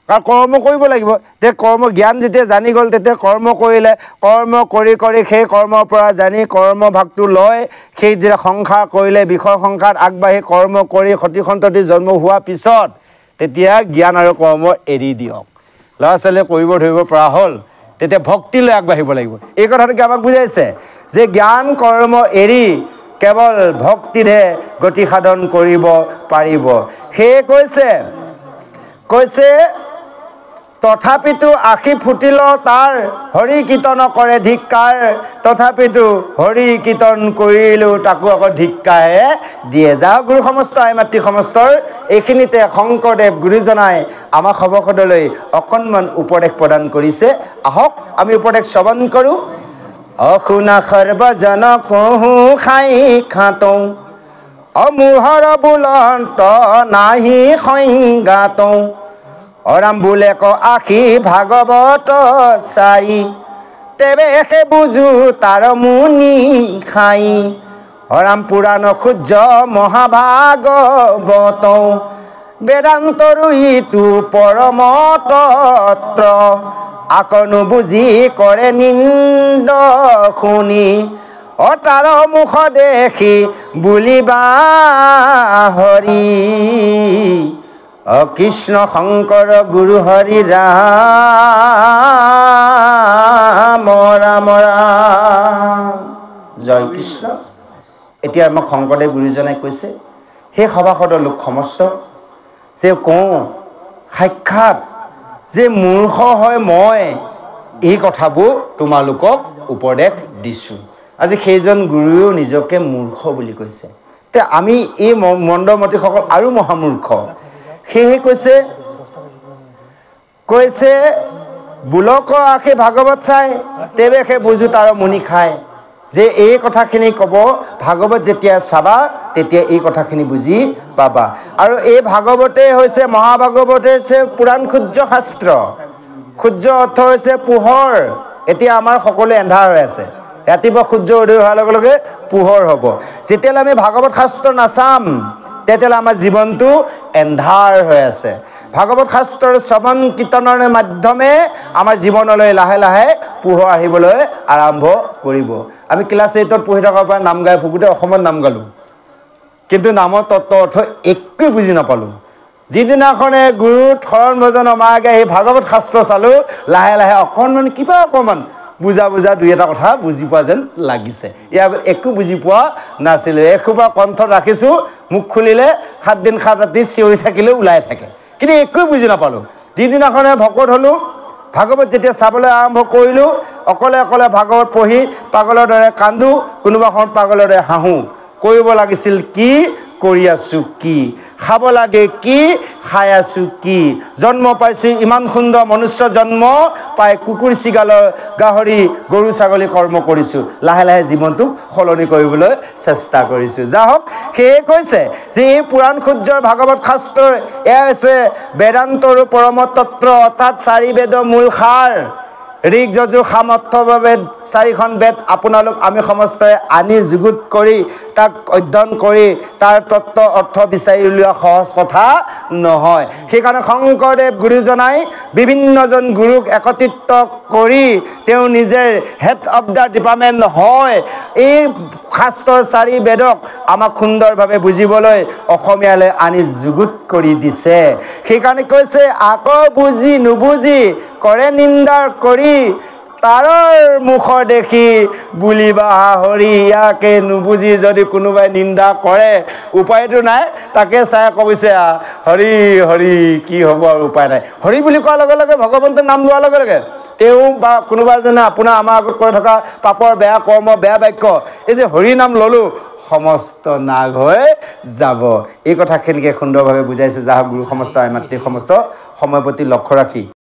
কাৰণ কৰ্ম কৰিব লাগিব। তে কৰ্ম জ্ঞান যেতিয়া জানি গ'ল তেতিয়া কৰ্ম কৰিলে, কৰ্ম কৰি কৰি সেই কৰ্মৰ পৰা জানি কৰ্মভাগটো লয়, সেই যেতিয়া সংসাৰ কৰিলে, বিষয় সংসাৰত আগবাঢ়ি কৰ্ম কৰি সতি সন্ততি জন্ম হোৱাৰ পিছত তেতিয়া জ্ঞান আৰু কৰ্ম এৰি দিয়ক। ল'ৰা ছোৱালীয়ে কৰিব ধৰিব পৰা হ'ল, তেতিয়া ভক্তিলৈ আগবাঢ়িব লাগিব। এই কথাটোকে আমাক বুজাইছে যে জ্ঞান কৰ্ম এৰি কেৱল ভক্তিৰে গতি সাধন কৰিব পাৰিব। সেয়ে কৈছে তথাপিতো আশী ফুটিল তাৰ হৰি কীৰ্তন কৰে ধিক্কাৰ, তথাপিতো হৰি কীৰ্তন কৰিলেও তাকো আকৌ ধিক্কাৰহে দিয়ে। যাওক গুৰু সমস্ত আই মাতৃ সমস্তৰ এইখিনিতে শংকৰদেৱ গুৰুজনাই আমাক সবসদলৈ অকণমান উপদেশ প্ৰদান কৰিছে। আহক আমি উপদেশ শ্ৰৱণ কৰোঁ। অশুনা সৰ্বজন কহু খাই খাতৌ, অমোহৰ বুলন্ত নাহি সংজ্ঞাতৌ, অৰাম বোলে ক আশী ভাগৱত চাৰি, তেবে সে বুজো তাৰ মুনি খাই, অৰাম পুৰাণ সূৰ্য মহাভাগৱত, বেদান্তৰো ইটো পৰম তত্ত্ব, আকনো বুজি কৰে নিন্দ শুনি, তাৰ মুখ দেখি বুলিবা হৰি, কৃষ্ণ শংকৰ গুৰু হৰি ৰাম ৰাম ৰাম। জয় কৃষ্ণ। এতিয়া আমাক শংকৰদেৱ গুৰুজনাই কৈছে, সেই সভাসদৰ লোক সমস্ত যে কওঁ সাক্ষাৎ যে মূৰ্খ হয় মই, এই কথাবোৰ তোমালোকক উপদেশ দিছোঁ। আজি সেইজন গুৰুৱেও নিজকে মূৰ্খ বুলি কৈছে। তে আমি এই মন্দমতীসকল আৰু মহামূৰ্খ। সেয়েহে কৈছে বুলক আশী ভাগৱত চাই, তেবে সেই বুজো তাৰ মুনি খায়, যে এই কথাখিনি ক'ব ভাগৱত যেতিয়া চাবা তেতিয়া এই কথাখিনি বুজি পাবা। আৰু এই ভাগৱতে হৈছে মহাভাগৱতে হৈছে পুৰাণ সূৰ্য শাস্ত্ৰ। সূৰ্য অৰ্থ হৈছে পোহৰ। এতিয়া আমাৰ সকলোৱে এন্ধাৰ হৈ আছে, ৰাতিপুৱা সূৰ্য উদয় হোৱাৰ লগে লগে পোহৰ হ'ব। যেতিয়ালৈ আমি ভাগৱত শাস্ত্ৰ নাচাম তেতিয়াহ'লে আমাৰ জীৱনটো এন্ধাৰ হৈ আছে। ভাগৱত শাস্ত্ৰৰ শ্ৰৱণ কীৰ্তনৰ মাধ্যমে আমাৰ জীৱনলৈ লাহে লাহে পোহৰ আহিবলৈ আৰম্ভ কৰিব। আমি ক্লাছ 8ত পঢ়ি থকাৰ পৰা নাম গাই ফুকোতে অসমত নাম গালোঁ, কিন্তু নামৰ তত্ত্ব অৰ্থ একোৱে বুজি নাপালোঁ। যিদিনাখনে গুৰুত শৰণ ভজন অমাগে সেই ভাগৱত শাস্ত্ৰ চালোঁ, লাহে লাহে অকণমান বুজা দুই এটা কথা বুজি পোৱা যেন লাগিছে। ইয়াৰ একো বুজি পোৱা নাছিলোঁ। এসোপা কণ্ঠত ৰাখিছোঁ, মুখ খুলিলে 7 দিন 7 ৰাতি চিঞৰি থাকিলেও ওলাই থাকে, কিন্তু একোৱে বুজি নাপালোঁ। যিদিনাখনে ভকত হ'লোঁ, ভাগৱত যেতিয়া চাবলৈ আৰম্ভ কৰিলোঁ, অকলে ভাগৱত পঢ়ি পাগলৰ দৰে কান্দোঁ, কোনোবা সময়ত পাগলৰ দৰে হাঁহোঁ। কৰিব লাগিছিল কি, কৰি আছোঁ কি, খাব লাগে কি, খাই আছোঁ কি, জন্ম পাইছোঁ ইমান সুন্দৰ মনুষ্য জন্ম পাই কুকুৰ চিগালৰ গাহৰি গৰু ছাগলী কৰ্ম কৰিছোঁ। লাহে লাহে জীৱনটোক সলনি কৰিবলৈ চেষ্টা কৰিছোঁ। যাহওক, সেয়ে কৈছে যে এই পুৰাণ সূৰ্যৰ ভাগৱত শাস্ত্ৰৰ এয়া হৈছে বেদান্তৰো পৰম তত্ত্ব, অৰ্থাৎ 4 বেদৰ মূল সাৰ। ঋক যজুৰ সাম অথৰ্ব বেদ, 4খন বেদ আপোনালোক আমি সমস্তই আনি যুগুত কৰি তাক অধ্যয়ন কৰি তাৰ তত্ত্ব অৰ্থ বিচাৰি উলিওৱা সহজ কথা নহয়। সেইকাৰণে শংকৰদেৱ গুৰুজনাই বিভিন্নজন গুৰুক একত্ৰিত কৰি তেওঁ নিজে হেড অফ দ্য ডিপাৰ্টমেণ্ট হয় এই শাস্ত্ৰৰ 4 বেদক আমাক সুন্দৰভাৱে বুজিবলৈ অসমীয়ালৈ আনি যুগুত কৰি দিছে। সেইকাৰণে কৈছে আকৌ বুজি নুবুজি কৰে নিন্দা কৰি, তাৰৰ মুখ দেখি বুলিবা হৰি। ইয়াকে নুবুজি যদি কোনোবাই নিন্দা কৰে উপায়টো নাই, তাকে চাই কৈছে হৰি হৰি, কি হ'ব আৰু উপায় নাই। হৰি বুলি কোৱাৰ লগে লগে ভগৱন্তৰ নাম লোৱাৰ লগে লগে তেওঁ বা কোনোবা এজনে আপোনাৰ আমাৰ আগত কৰি থকা পাপৰ বেয়া কৰ্ম বেয়া বাক্য, এই যে হৰি নাম ল'লোঁ সমস্ত নাগ হৈ যাব। এই কথাখিনিকে সুন্দৰভাৱে বুজাইছে। যাহওক গুৰু সমস্ত আই মাতৃ সমস্ত সময়ৰ প্ৰতি লক্ষ্য ৰাখি